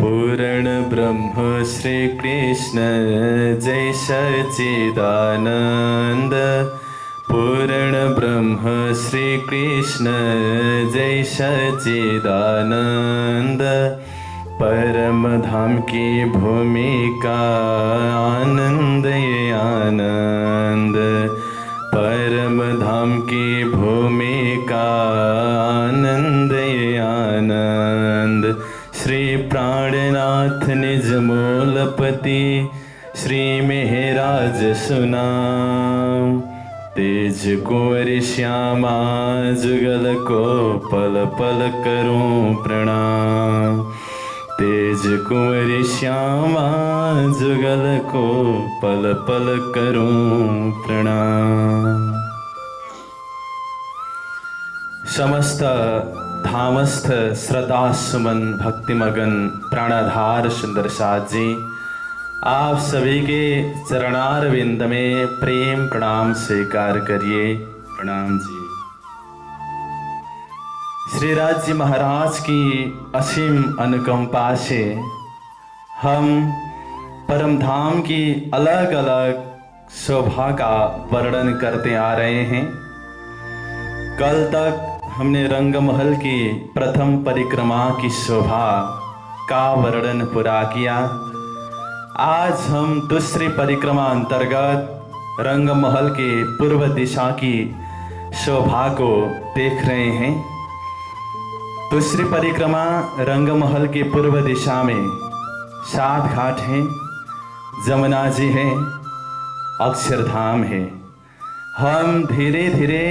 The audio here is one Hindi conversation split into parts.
पूर्ण ब्रह्म श्री कृष्ण जय सच्चिदानंद। पूर्ण ब्रह्म श्री कृष्ण जय सच्चिदानंद। परम धाम की भूमिका आनंद ये आनंद। परम धाम की भूमिका आनंद ये आनंद। श्री प्राणनाथ निज मूलपति श्री मेहराज सुनाम। तेज कुंवर श्यामा जुगल को पल पल करूं प्रणाम। तेज कुंवर श्यामा जुगल को पल पल करूं प्रणाम। समस्त धामस्थ श्रद्धा सुमन भक्तिमगन प्राणाधार सुंदर साथ जी, आप सभी के चरणारविंद में प्रेम प्रणाम स्वीकार करिए। प्रणाम जी। श्री राज जी महाराज की असीम अनुकंपा से हम परम धाम की अलग अलग शोभा का वर्णन करते आ रहे हैं। कल तक हमने रंगमहल की प्रथम परिक्रमा की शोभा का वर्णन पूरा किया। आज हम दूसरी परिक्रमा अंतर्गत रंगमहल के पूर्व दिशा की शोभा को देख रहे हैं। दूसरी परिक्रमा रंगमहल के पूर्व दिशा में 7 घाट हैं, जमुना जी है, अक्षरधाम है। हम धीरे धीरे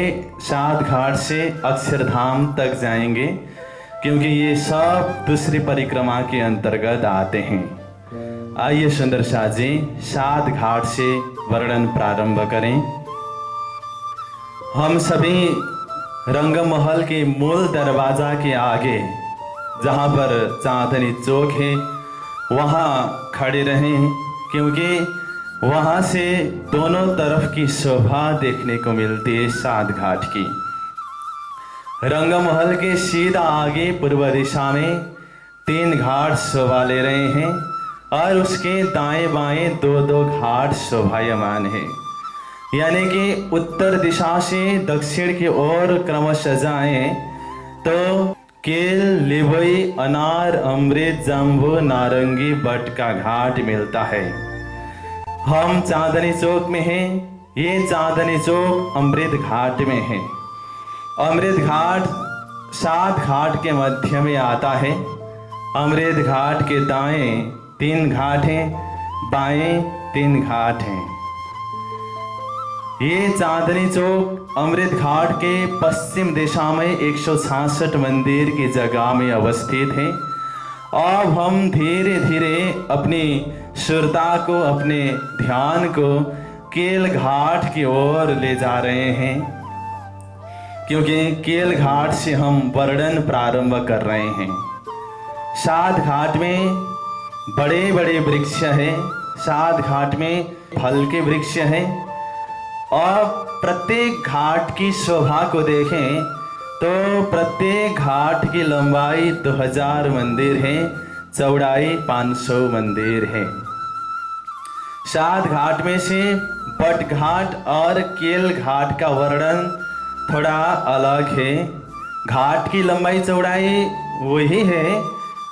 7 घाट से अक्षरधाम तक जाएंगे क्योंकि ये सब दूसरी परिक्रमा के अंतर्गत आते हैं। आइए सुंदर शाह जी 7 घाट से वर्णन प्रारंभ करें। हम सभी रंगमहल के मूल दरवाजा के आगे जहाँ पर चांदनी चौक है वहाँ खड़े रहें क्योंकि वहाँ से दोनों तरफ की शोभा देखने को मिलती है 7 घाट की। रंगमहल के सीधा आगे पूर्व दिशा में 3 घाट शोभा ले रहे हैं और उसके दाएं बाएं 2-2 घाट शोभायमान है। यानी कि उत्तर दिशा से दक्षिण की ओर क्रमशः जाएं तो केल, लिबोई, अनार, अमृत, जाम्बू, नारंगी, बट का घाट मिलता है। हम चांदनी चौक में हैं। ये चांदनी चौक अमृत घाट में है। अमृत घाट 7 घाट के मध्य में आता है। अमृत घाट के दाएं 3 घाट हैं, बाएं 3 घाट हैं। ये चांदनी चौक अमृत घाट के पश्चिम दिशा में 166 मंदिर की जगह में अवस्थित है। अब हम धीरे धीरे अपनी सुरता को, अपने ध्यान को केल घाट की ओर ले जा रहे हैं क्योंकि केल घाट से हम वर्णन प्रारंभ कर रहे हैं। 7 घाट में बड़े बड़े वृक्ष हैं, 7 घाट में फल के वृक्ष हैं और प्रत्येक घाट की शोभा को देखें तो प्रत्येक घाट की लंबाई 2000 मंदिर है, चौड़ाई 500 मंदिर है। 7 घाट में से बट घाट और केल घाट का वर्णन थोड़ा अलग है। घाट की लंबाई चौड़ाई वही है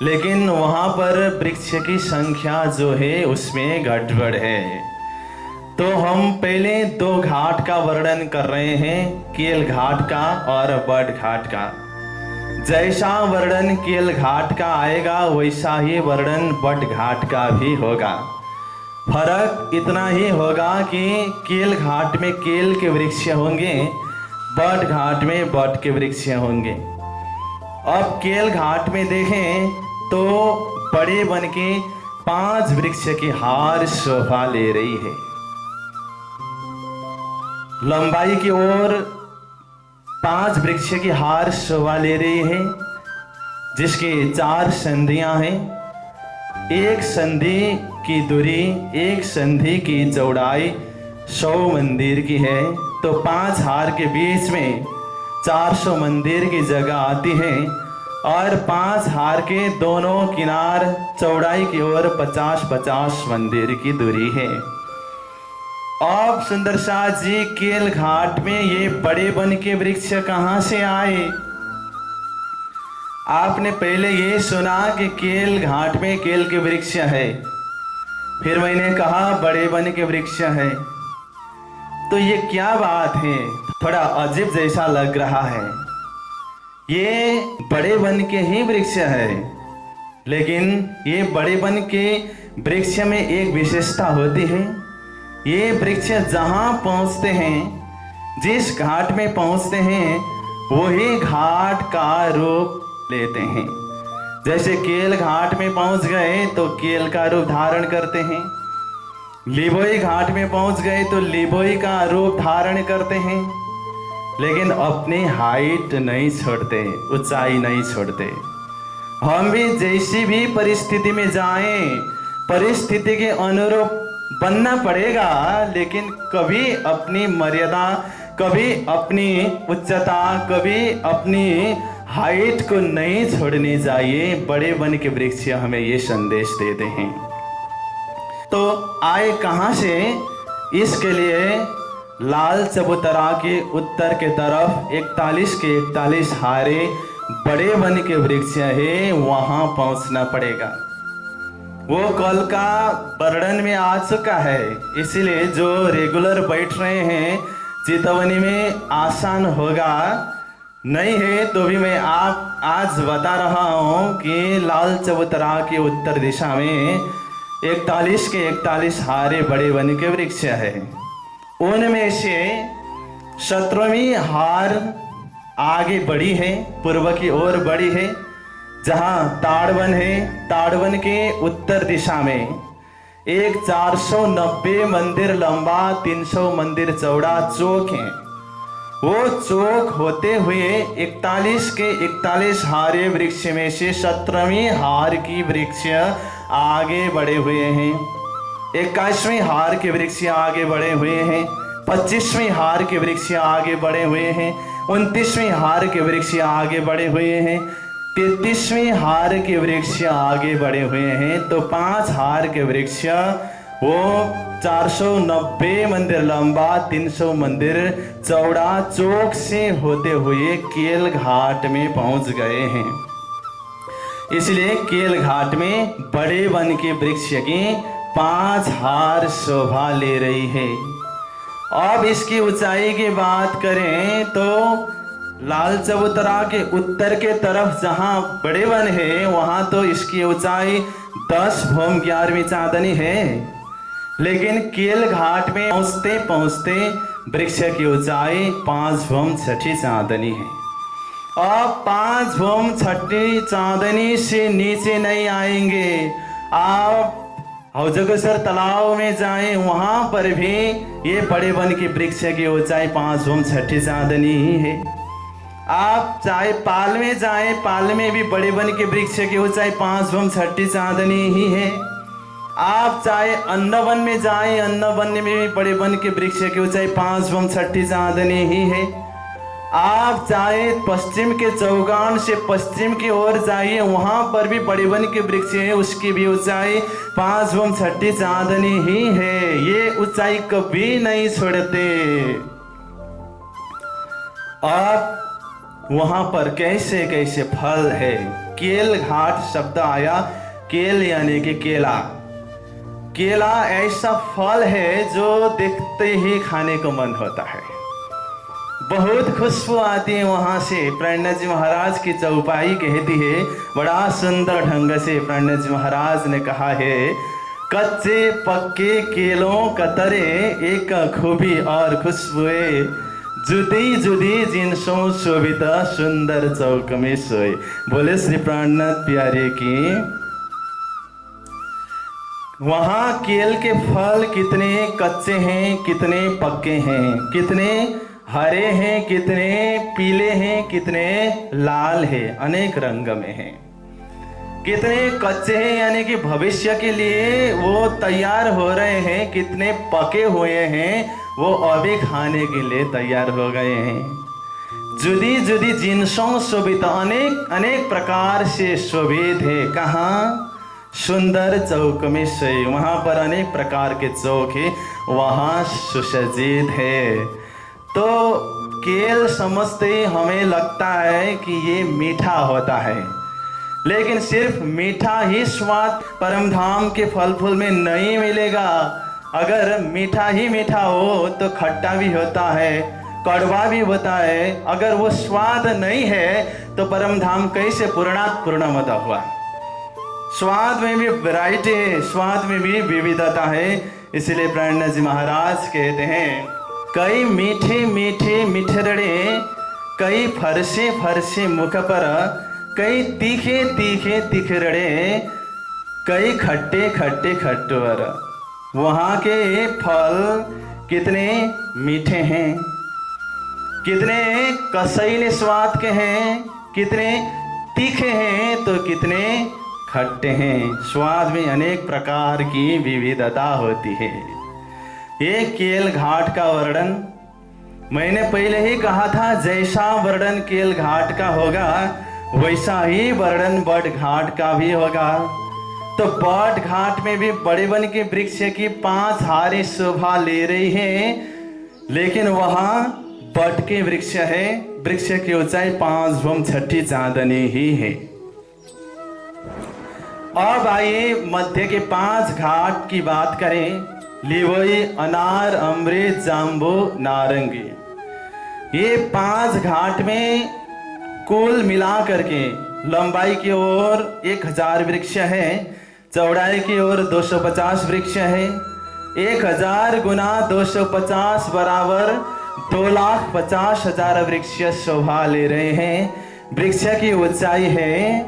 लेकिन वहाँ पर वृक्ष की संख्या जो है उसमें गड़बड़ है। तो हम पहले 2 घाट का वर्णन कर रहे हैं, केल घाट का और बट घाट का। जैसा वर्णन केल घाट का आएगा वैसा ही वर्णन बट घाट का भी होगा। फर्क इतना ही होगा कि केल घाट में केल के वृक्ष होंगे, बट घाट में बट के वृक्ष होंगे। अब केल घाट में देखें तो बड़े बन के 5 वृक्ष की हार शोभा ले रही है। लंबाई की ओर 5 वृक्ष की हार शोभा ले रही है जिसकी 4 संधियां हैं। एक संधि की दूरी, एक संधि की चौड़ाई 100 मंदिर की है। तो 5 हार के बीच में 400 मंदिर की जगह आती है और 5 हार के दोनों किनार चौड़ाई की ओर 50-50 मंदिर की दूरी है। अब सुंदर शाह जी, केल घाट में ये बड़े वन के वृक्ष कहाँ से आए? आपने पहले ये सुना कि केल घाट में केल के वृक्ष है, फिर मैंने कहा बड़े वन के वृक्ष है, तो ये क्या बात है? थोड़ा अजीब जैसा लग रहा है। ये बड़े वन के ही वृक्ष है, लेकिन ये बड़े वन के वृक्ष में एक विशेषता होती है। ये वृक्ष जहाँ पहुँचते हैं, जिस घाट में पहुँचते हैं, वही घाट का रूप लेते हैं। जैसे केल घाट में पहुँच गए तो केल का रूप धारण करते हैं, लिबोई घाट में पहुँच गए तो लिबोई का रूप धारण करते हैं, लेकिन अपनी हाइट नहीं छोड़ते, ऊंचाई नहीं छोड़ते। हम भी जैसी भी परिस्थिति में जाएं, परिस्थिति के अनुरूप बनना पड़ेगा, लेकिन कभी अपनी मर्यादा, कभी अपनी उच्चता, कभी अपनी हाइट को नहीं छोड़नी चाहिए। बड़े वन के वृक्ष हमें ये संदेश देते हैं। तो आए कहाँ से? इसके लिए लाल चबूतरा के उत्तर के तरफ 41 के 41 हारे बड़े वन के वृक्ष है, वहां पहुंचना पड़ेगा। वो कल का वर्णन में आ चुका है, इसलिए जो रेगुलर बैठ रहे हैं चेतवनी में आसान होगा, नहीं है तो भी मैं आप आज बता रहा हूँ कि लाल चबूतरा के उत्तर दिशा में 41 के 41 हारे बड़े वन के वृक्ष है। उनमें से 17वीं हार आगे बढ़ी है, पूर्व की ओर बढ़ी है, जहाँ ताड़वन है। ताड़वन के उत्तर दिशा में एक 490 मंदिर लंबा, 300 मंदिर चौड़ा चौक है। वो चौक होते हुए 41 के 41 हारे वृक्ष में से 17वीं हार की वृक्ष आगे बढ़े हुए हैं, 21वें हार के वृक्ष आगे बढ़े हुए हैं, 25वें हार के वृक्ष आगे बढ़े हुए हैं, 29वें हार के वृक्ष आगे बढ़े हुए हैं, 33वें हार के वृक्ष आगे बढ़े हुए हैं। तो 5 हार के वृक्ष वो 490 मंदिर लंबा, 300 मंदिर चौड़ा चौक से होते हुए केल घाट में पहुंच गए हैं। इसलिए केल घाट में बड़े वन के वृक्ष की 5 हार शोभा ले रही है। अब इसकी ऊंचाई की बात करें तो लाल चबूतरा के उत्तर के तरफ जहां बड़े वन है, वहां तो इसकी ऊंचाई 10 भूम 11वीं चांदनी है, लेकिन केल घाट में पहुंचते पहुंचते वृक्ष की ऊंचाई 5 भूम 6ठी चांदनी है। अब 5 भूम 6ठी चांदनी से नीचे नहीं आएंगे। आप हौजगसर तालाब में जाएं, वहां पर भी ये बड़े वन के वृक्ष की ऊंचाई 5 भूम 6ठी चांदनी ही है। आप चाहे पाल में जाएं, पाल में भी बड़े वन के वृक्ष की ऊंचाई 5 भूम 6ठी चांदनी ही है। आप चाहे अन्नवन में जाएं, अन्नवन में भी बड़े वन के वृक्ष की ऊंचाई 5 भूम 6ठी चांदनी ही है। आप चाहे पश्चिम के चौगान से पश्चिम की ओर जाइए, वहां पर भी बड़े वन के वृक्ष है, उसकी भी ऊंचाई 5 भूम 6ठी चांदनी ही है। ये ऊंचाई कभी नहीं छोड़ते। आप वहां पर कैसे कैसे फल है। केल घाट शब्द आया, केल यानी कि केला। केला ऐसा फल है जो देखते ही खाने को मन होता है, बहुत खुशबू आती है वहां से। प्रणय जी महाराज की चौपाई कहती है, बड़ा सुंदर ढंग से प्रणय जी महाराज ने कहा है, कच्चे पक्के केलों कतरे एक खूबी और खुशबुए, जुदी जुदी जिनसों शोभित सुंदर चौक में सोए। बोले श्री प्राणनाथ प्यारे की। वहां केल के फल कितने कच्चे हैं, कितने पक्के हैं, कितने हरे हैं, कितने पीले हैं, कितने लाल हैं, अनेक रंग में हैं। कितने कच्चे हैं यानी कि भविष्य के लिए वो तैयार हो रहे हैं, कितने पके हुए हैं वो अभी खाने के लिए तैयार हो गए हैं। जुदी जुदी जिनसों शोभित अनेक अनेक प्रकार से शोभित है। कहाँ? सुंदर चौक में सोई, वहाँ पर अनेक प्रकार के चौक है, वहाँ सुसज्जित है। तो केल समझते हमें लगता है कि ये मीठा होता है, लेकिन सिर्फ मीठा ही स्वाद परम धाम के फल फूल में नहीं मिलेगा। अगर मीठा ही मीठा हो तो खट्टा भी होता है, कड़वा भी होता है। अगर वो स्वाद नहीं है तो परम धाम कैसे पूर्णात पूर्णमत हुआ? स्वाद में भी वैरायटी है, स्वाद में भी विविधता है। इसलिए प्राणनाथ जी महाराज कहते हैं, कई मीठे मीठे मिठड़े, कई फरसे फरसे मुख पर, कई तीखे तीखे तिखरड़े, कई खट्टे खट्टे खट्टवर। वहाँ के फल कितने मीठे हैं, कितने कसैले स्वाद के हैं, कितने तीखे हैं तो कितने खट्टे हैं। स्वाद में अनेक प्रकार की विविधता होती है। ये केल घाट का वर्णन मैंने पहले ही कहा था, जैसा वर्णन केल घाट का होगा वैसा ही वर्णन बड़ घाट का भी होगा। तो बड़ घाट में भी बड़े वन के वृक्ष की 5 हारें शोभा ले रही हैं, लेकिन वहाँ बड़ के वृक्ष है, वृक्ष की ऊंचाई 5 भूम 6 चांदनी ही है। अब आइए मध्य के 5 घाट की बात करें। लिवोई, अनार, अमृत, जाम्बू, नारंगी। ये 5 घाट में कुल मिला करके लंबाई की ओर 1000 वृक्ष है, चौड़ाई की ओर 250 वृक्ष है। 1000 गुना 250 बराबर 2,50,000 वृक्ष शोभा ले रहे हैं। वृक्ष की ऊंचाई है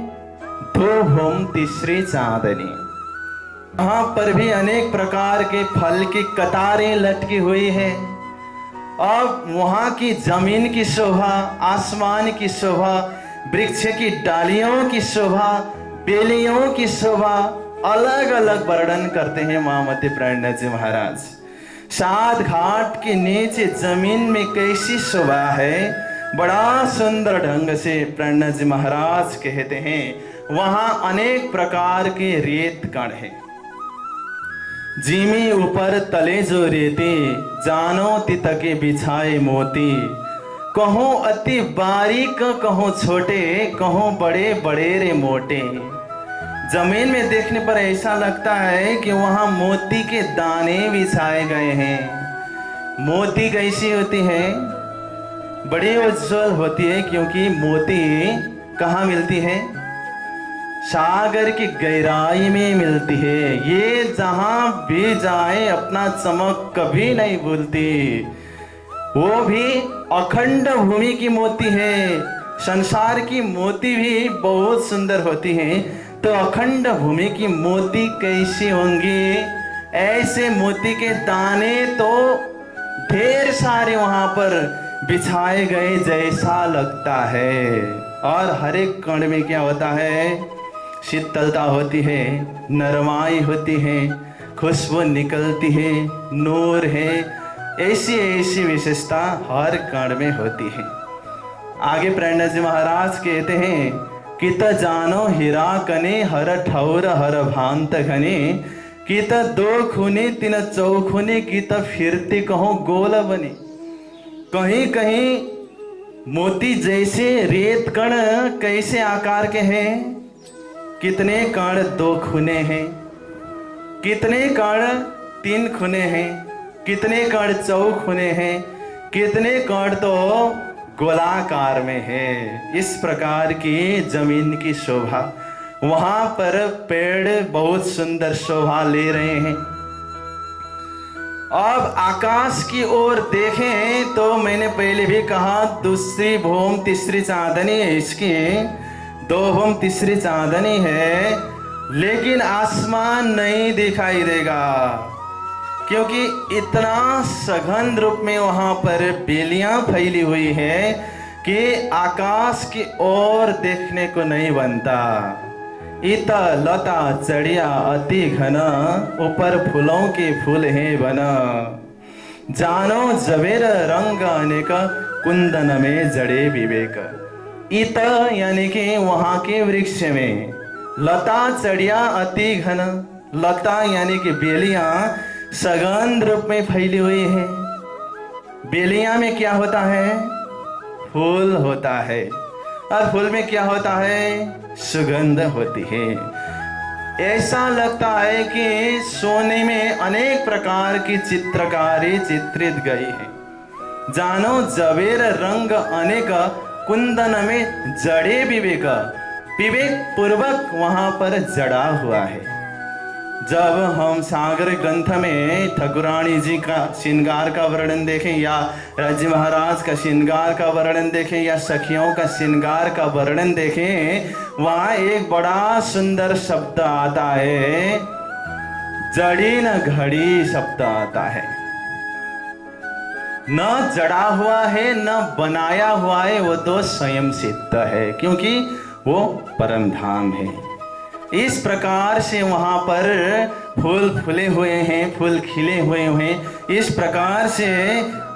2 भूम 3 चांदनी। यहाँ पर भी अनेक प्रकार के फल की कतारें लटकी हुई है। अब वहाँ की जमीन की शोभा, आसमान की शोभा, वृक्ष की डालियों की शोभा, बेलियों की शोभा अलग अलग वर्णन करते हैं महामती प्राणनाथ जी महाराज। 7 घाट के नीचे जमीन में कैसी शोभा है, बड़ा सुंदर ढंग से प्राणनाथ जी महाराज कहते हैं। वहाँ अनेक प्रकार के रेत कण है। जिमी ऊपर तले जो रेते, जानो तितके बिछाए मोती। कहो अति बारीक, कहो छोटे, कहो बड़े बड़े रे मोटे। जमीन में देखने पर ऐसा लगता है कि वहाँ मोती के दाने बिछाए गए हैं। मोती कैसी होती है? बड़ी उज्जवल होती है, क्योंकि मोती कहाँ मिलती है? सागर की गहराई में मिलती है। ये जहां भी जाए अपना चमक कभी नहीं भूलती। वो भी अखंड भूमि की मोती है। संसार की मोती भी बहुत सुंदर होती हैं, तो अखंड भूमि की मोती कैसी होंगी? ऐसे मोती के दाने तो ढेर सारे वहां पर बिछाए गए जैसा लगता है। और हर एक कण में क्या होता है? शीतलता होती है, नरमाई होती है, खुशबू निकलती है, नूर है। ऐसी ऐसी विशेषता हर कण में होती है। आगे प्राणनाथ जी महाराज कहते हैं, कित जानो हीरा कने, हर ठौर हर भांत घने। कित 2 खूने 3 चौखूने, कित फिरते कहो गोल बने। कहीं कहीं मोती जैसे रेत कण कैसे आकार के हैं? कितने कण 2 खूने हैं, कितने कण 3 खूने हैं, कितने कण चौखूने हैं, कितने कण तो गोलाकार में है। इस प्रकार की जमीन की शोभा। वहां पर पेड़ बहुत सुंदर शोभा ले रहे हैं। अब आकाश की ओर देखें तो मैंने पहले भी कहा, 2 भूम 3 चांदनी है इसकी, 2 भूम 3 चांदनी है, लेकिन आसमान नहीं दिखाई देगा, क्योंकि इतना सघन रूप में वहां पर बेलियां फैली हुई है कि आकाश की ओर देखने को नहीं बनता। इत लता चढ़िया अति घन, ऊपर फूलों के फूल हैं बना। जानो जवेर रंग अनेक, कुंदन में जड़े विवेक। इत यानी कि वहां के वृक्ष में, लता चढ़िया अति घन, लता यानी कि बेलियां सघन रूप में फैली हुई है। बेलियां में क्या होता है? फूल होता है, और फूल में क्या होता है? सुगंध होती है। ऐसा लगता है कि सोने में अनेक प्रकार की चित्रकारी चित्रित गई है। जानो जवेर रंग अनेक, कुंदन में जड़े विवेक, विवेक पूर्वक वहां पर जड़ा हुआ है। जब हम सागर ग्रंथ में ठाकुरानी जी का श्रृंगार का वर्णन देखें, या राज्य महाराज का श्रृंगार का वर्णन देखें, या सखियों का श्रृंगार का वर्णन देखें, वहां एक बड़ा सुंदर शब्द आता है, जड़ी न घड़ी शब्द आता है। न जड़ा हुआ है न बनाया हुआ है, वो तो स्वयं सिद्ध है, क्योंकि वो परम धाम है। इस प्रकार से वहां पर फूल फूले हुए हैं, फूल खिले हुए हैं। इस प्रकार से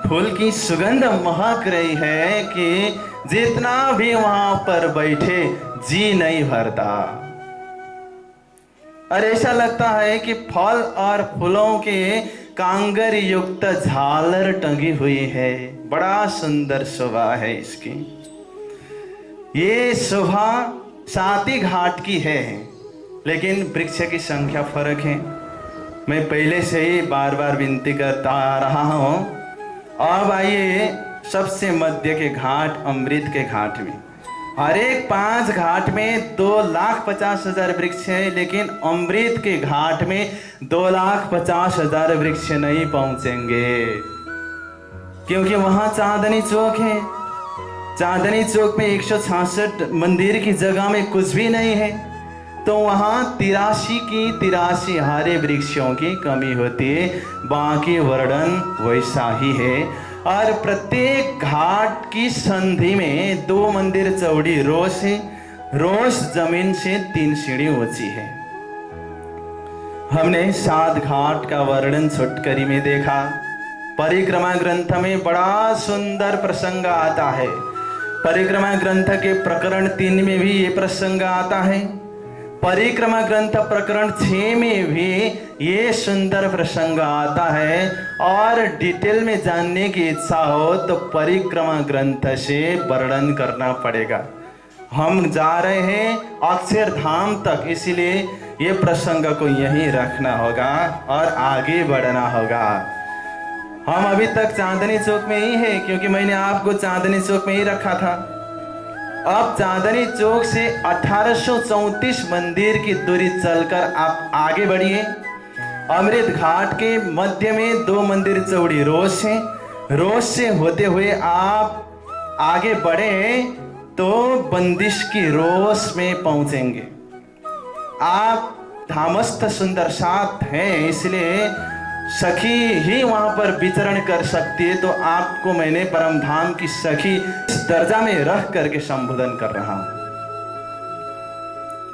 फूल की सुगंध महक रही है कि जितना भी वहां पर बैठे जी नहीं भरता। और ऐसा लगता है कि फल और फूलों के कांगर युक्त झालर टंगी हुई है। बड़ा सुंदर शोभा है इसकी। ये शोभा साती घाट की है, लेकिन वृक्ष की संख्या फर्क है। मैं पहले से ही बार बार विनती करता आ रहा हूं। अब आइए सबसे मध्य के घाट, अमृत के घाट में। हर एक 5 घाट में 2,50,000 वृक्ष है, लेकिन अमृत के घाट में 2,50,000 वृक्ष नहीं पहुंचेंगे, क्योंकि वहां चांदनी चौक है। चांदनी चौक में 166 मंदिर की जगह में कुछ भी नहीं है, तो वहां 83 हरे वृक्षों की कमी होती है। बाकी वर्णन वैसा ही है। और प्रत्येक घाट की संधि में 2 मंदिर चौड़ी रोज है। रोज जमीन से 3 सीढ़ी ऊंची है। हमने 7 घाट का वर्णन छोटकरी में देखा। परिक्रमा ग्रंथ में बड़ा सुंदर प्रसंग आता है। परिक्रमा ग्रंथ के प्रकरण 3 में भी ये प्रसंग आता है। परिक्रमा ग्रंथ प्रकरण 6 में भी ये सुंदर प्रसंग आता है। और डिटेल में जानने की इच्छा हो तो परिक्रमा ग्रंथ से वर्णन करना पड़ेगा। हम जा रहे हैं अक्षरधाम तक, इसलिए ये प्रसंग को यहीं रखना होगा और आगे बढ़ना होगा। हम अभी तक चांदनी चौक में ही है, क्योंकि मैंने आपको चांदनी चौक में ही रखा था। अब चांदनी चौक से 1834 मंदिर की दूरी चलकर आप आगे बढ़िए। अमृत घाट के मध्य में 2 मंदिर चौड़ी रोज है। रोज से होते हुए आप आगे बढ़े तो बंदिश की रोज में पहुंचेंगे। आप धामस्थ सुंदर साथ हैं, इसलिए सखी ही वहां पर विचरण कर सकती है, तो आपको मैंने परम धाम की सखी इस दर्जा में रख करके संबोधन कर रहा हूं।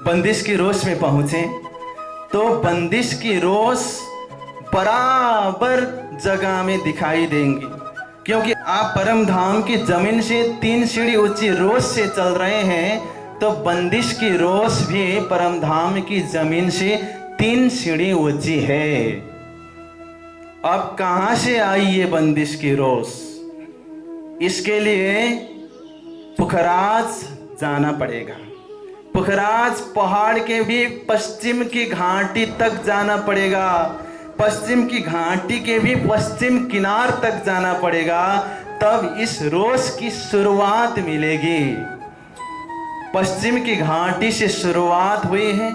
बंदिश की रोज में पहुंचे तो बंदिश की रोज बराबर जगह में दिखाई देंगी, क्योंकि आप परम धाम की जमीन से 3 सीढ़ी ऊंची रोज से चल रहे हैं, तो बंदिश की रोज भी परम धाम की जमीन से 3 सीढ़ी ऊंची है। अब कहां से आई ये बंदिश की रोज? इसके लिए पुखराज जाना पड़ेगा। पुखराज पहाड़ के भी पश्चिम की घाटी तक जाना पड़ेगा। पश्चिम की घाटी के भी पश्चिम किनार तक जाना पड़ेगा, तब इस रोज की शुरुआत मिलेगी। पश्चिम की घाटी से शुरुआत हुई है।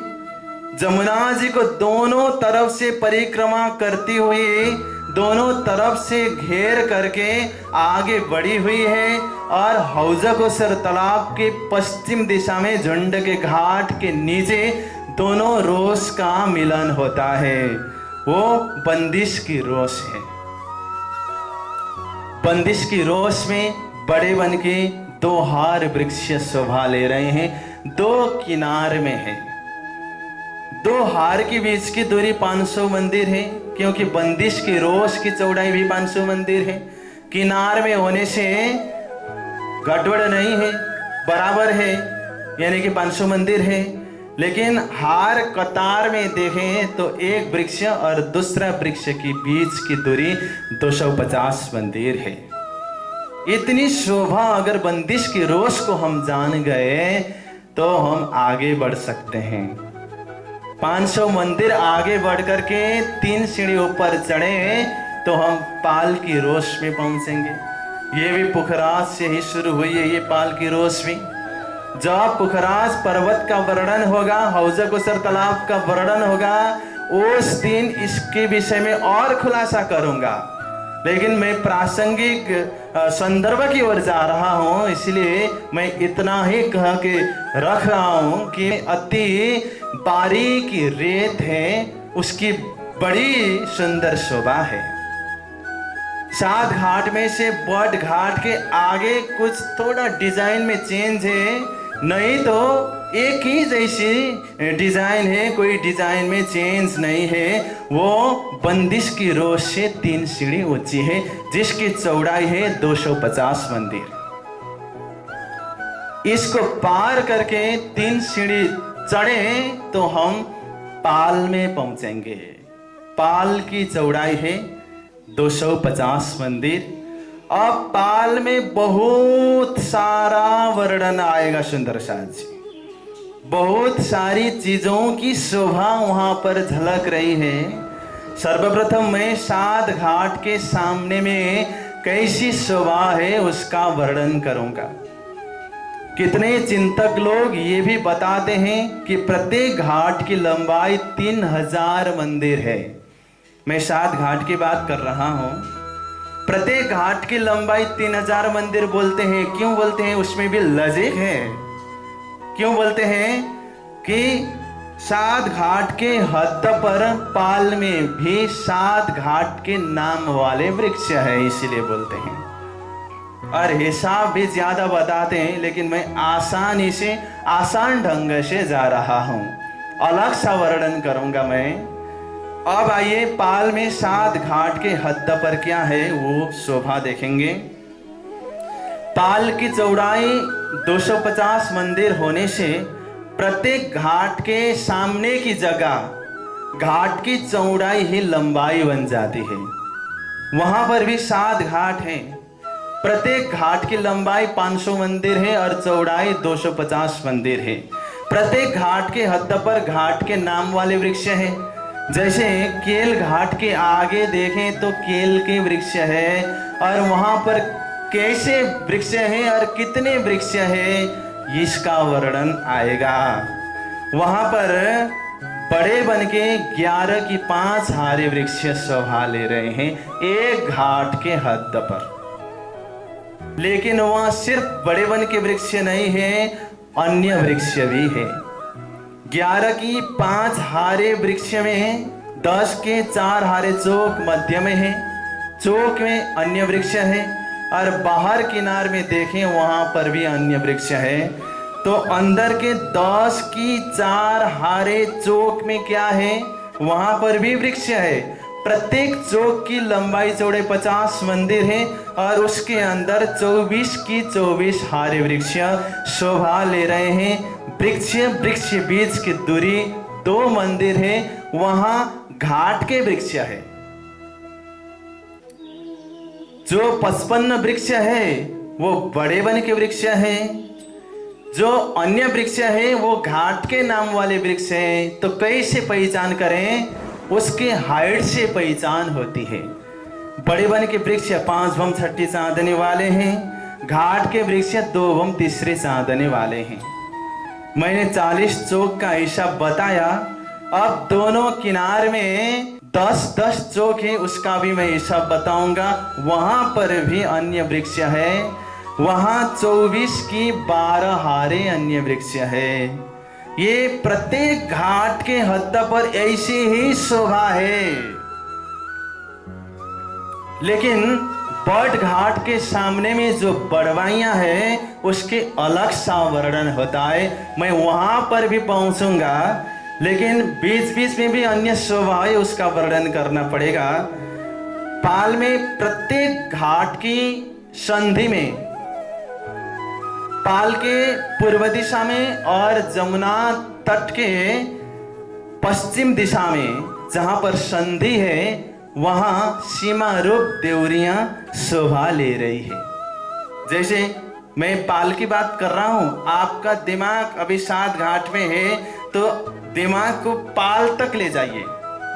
जमुना जी को दोनों तरफ से परिक्रमा करती हुई, दोनों तरफ से घेर करके आगे बढ़ी हुई है। और हौजकोसर तालाब के पश्चिम दिशा में झुंड के घाट के नीचे दोनों रोस का मिलन होता है। वो बंदिश की रोस है। बंदिश की रोस में बड़े बन के 2 हार वृक्ष शोभा ले रहे हैं। 2 किनार में है। 2 हार के बीच की दूरी 500 मंदिर है, क्योंकि बंदिश की रोस की चौड़ाई भी 500 मंदिर है। किनार में होने से गड़बड़ नहीं है, बराबर है, यानी कि 500 मंदिर है। लेकिन हर कतार में देखें तो एक वृक्ष और दूसरा वृक्ष के बीच की दूरी 250 मंदिर है। इतनी शोभा अगर बंदिश की रोश को हम जान गए तो हम आगे बढ़ सकते हैं। 500 मंदिर आगे बढ़ करके 3 सीढ़ी ऊपर चढ़े तो हम पाल की रोश में पहुंचेंगे। ये भी पुखराज से ही शुरू हुई है, ये पाल की रोश भी। जब पुखराज पर्वत का वर्णन होगा, हौज़ कौसर तालाब का वर्णन होगा, उस दिन इसके विषय में और खुलासा करूंगा। लेकिन मैं प्रासंगिक संदर्भ की ओर जा रहा हूं, इसलिए मैं इतना ही कह के रख रहा हूं कि अति बारीक रेत है, उसकी बड़ी सुंदर शोभा है। 7 घाट में से बड़ घाट के आगे कुछ थोड़ा डिजाइन में चेंज है, नहीं तो एक ही जैसी डिजाइन है, कोई डिजाइन में चेंज नहीं है। वो बंदिश की रोश से 3 सीढ़ी ऊंची है, जिसकी चौड़ाई है 250 मंदिर। इसको पार करके 3 सीढ़ी चढ़े तो हम पाल में पहुंचेंगे। पाल की चौड़ाई है 250 मंदिर। अब पाल में बहुत सारा वर्णन आएगा सुंदर साथ जी, बहुत सारी चीजों की शोभा वहां पर झलक रही है। सर्वप्रथम मैं 7 घाट के सामने में कैसी शोभा है उसका वर्णन करूंगा। कितने चिंतक लोग ये भी बताते हैं कि प्रत्येक घाट की लंबाई 3000 मंदिर है। मैं 7 घाट की बात कर रहा हूं। प्रत्येक घाट की लंबाई 3000 मंदिर बोलते हैं। क्यों बोलते हैं? उसमें भी लॉजिक है। क्यों बोलते हैं कि 7 घाट के हद पर पाल में भी 7 घाट के नाम वाले वृक्ष है, इसीलिए बोलते हैं। और हिसाब भी ज्यादा बताते हैं, लेकिन मैं आसानी से आसान ढंग से जा रहा हूं, अलग सा वर्णन करूंगा मैं। अब आइए पाल में 7 घाट के हद पर क्या है वो शोभा देखेंगे। पाल की चौड़ाई 250 मंदिर होने से प्रत्येक घाट के सामने की जगह घाट की चौड़ाई ही लंबाई बन जाती है। वहां पर भी 7 घाट हैं। प्रत्येक घाट की लंबाई 500 मंदिर है और चौड़ाई 250 मंदिर है। प्रत्येक घाट के हद पर घाट के नाम वाले वृक्ष हैं। जैसे केल घाट के आगे देखें तो केल के वृक्ष है, और वहां पर कैसे वृक्ष हैं और कितने वृक्ष हैं इसका वर्णन आएगा। वहां पर बड़े बन के 11 की 5 हारे वृक्ष शोभा ले रहे हैं एक घाट के हद पर। लेकिन वहां सिर्फ बड़े बन के वृक्ष नहीं है, अन्य वृक्ष भी है। 11 की 5 हारे वृक्ष में 10 के 4 हारे चौक मध्य में है, चौक में अन्य वृक्ष है, और बाहर किनार में देखें वहां पर भी अन्य वृक्ष है। तो अंदर के 10 की 4 हारे चौक में क्या है, वहां पर भी वृक्ष है। प्रत्येक चौक की लंबाई चौड़े 50 मंदिर है, और उसके अंदर 24 की 24 हारे वृक्ष शोभा ले रहे हैं। वृक्ष बीच की दूरी 2 मंदिर है, वहां घाट के वृक्ष है। जो 55 वृक्ष है वो बड़े वन के वृक्ष है, जो अन्य वृक्ष है वो घाट के नाम वाले वृक्ष है। तो कैसे पहचान करें? उसके हाइट से पहचान होती है। बड़े वन के वृक्ष 5 बम छठी चांदने वाले हैं, घाट के वृक्ष 2 बम तीसरे चांदने वाले हैं। मैंने 40 चौक का हिसाब बताया। अब दोनों किनार में 10-10 चौक है, उसका भी मैं हिसाब बताऊंगा। वहां पर भी अन्य वृक्ष है, वहां 24 की 12 हारे अन्य वृक्ष है। ये प्रत्येक घाट के हद पर ऐसी ही शोभा है। लेकिन बड़ घाट के सामने में जो बड़वाइयां है उसके अलग सा वर्णन होता है। मैं वहां पर भी पहुंचूंगा, लेकिन बीच बीच में भी अन्य शोभा है, उसका वर्णन करना पड़ेगा। पाल में प्रत्येक घाट की संधि में पाल के पूर्व दिशा में और जमुना तट के पश्चिम दिशा में जहां पर संधि है वहां सीमा रूप देवरियां शोभा ले रही है। जैसे मैं पाल की बात कर रहा हूं, आपका दिमाग अभी सात घाट में है तो दिमाग को पाल तक ले जाइए,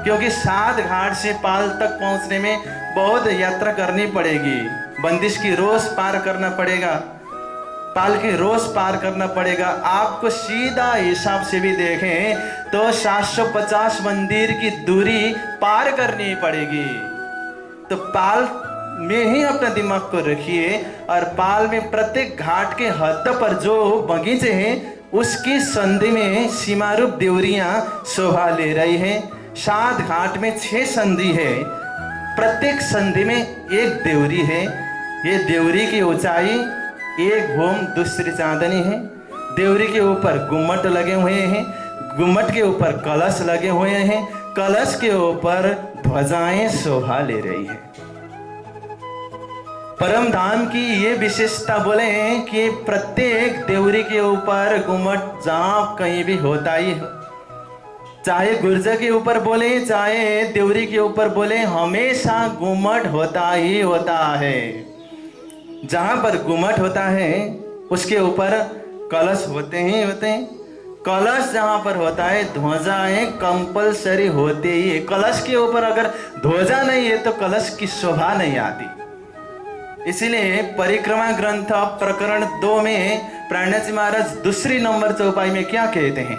क्योंकि सात घाट से पाल तक पहुंचने में बहुत यात्रा करनी पड़ेगी। बंदिश की रोज पार करना पड़ेगा, पाल की रोज पार करना पड़ेगा। आपको सीधा हिसाब से भी देखें तो 750 मंदिर की दूरी पार करनी पड़ेगी। तो पाल में ही अपना दिमाग को रखिए और पाल में प्रत्येक घाट के हद पर जो बगीचे हैं उसकी संधि में सीमा रूप देवरियां शोभा ले रही हैं। 7 घाट में 6 संधि है, प्रत्येक संधि में एक देवरी है। ये देवरी की ऊंचाई एक भूम दूसरी चांदनी है। देवरी के ऊपर गुम्मट लगे हुए हैं, गुम्मट के ऊपर कलश लगे हुए हैं, कलश के ऊपर ध्वजाएं शोभा ले रही है। परम धाम की ये विशेषता बोले कि प्रत्येक देवरी के ऊपर गुम्मट जहां कहीं भी होता ही हो, चाहे गुर्जर के ऊपर बोले चाहे देवरी के ऊपर बोले, हमेशा गुम्मट होता ही होता है। जहां पर गुम्मट होता है उसके ऊपर कलश होते ही होते हैं। कलश जहां पर होता है ध्वजाएं कंपलसरी होते ही है। कलश के ऊपर अगर ध्वजा नहीं है तो कलश की शोभा नहीं आती। इसीलिए परिक्रमा ग्रंथ प्रकरण 2 में प्राणनाथ जी महाराज दूसरी नंबर चौपाई में क्या कहते हैं?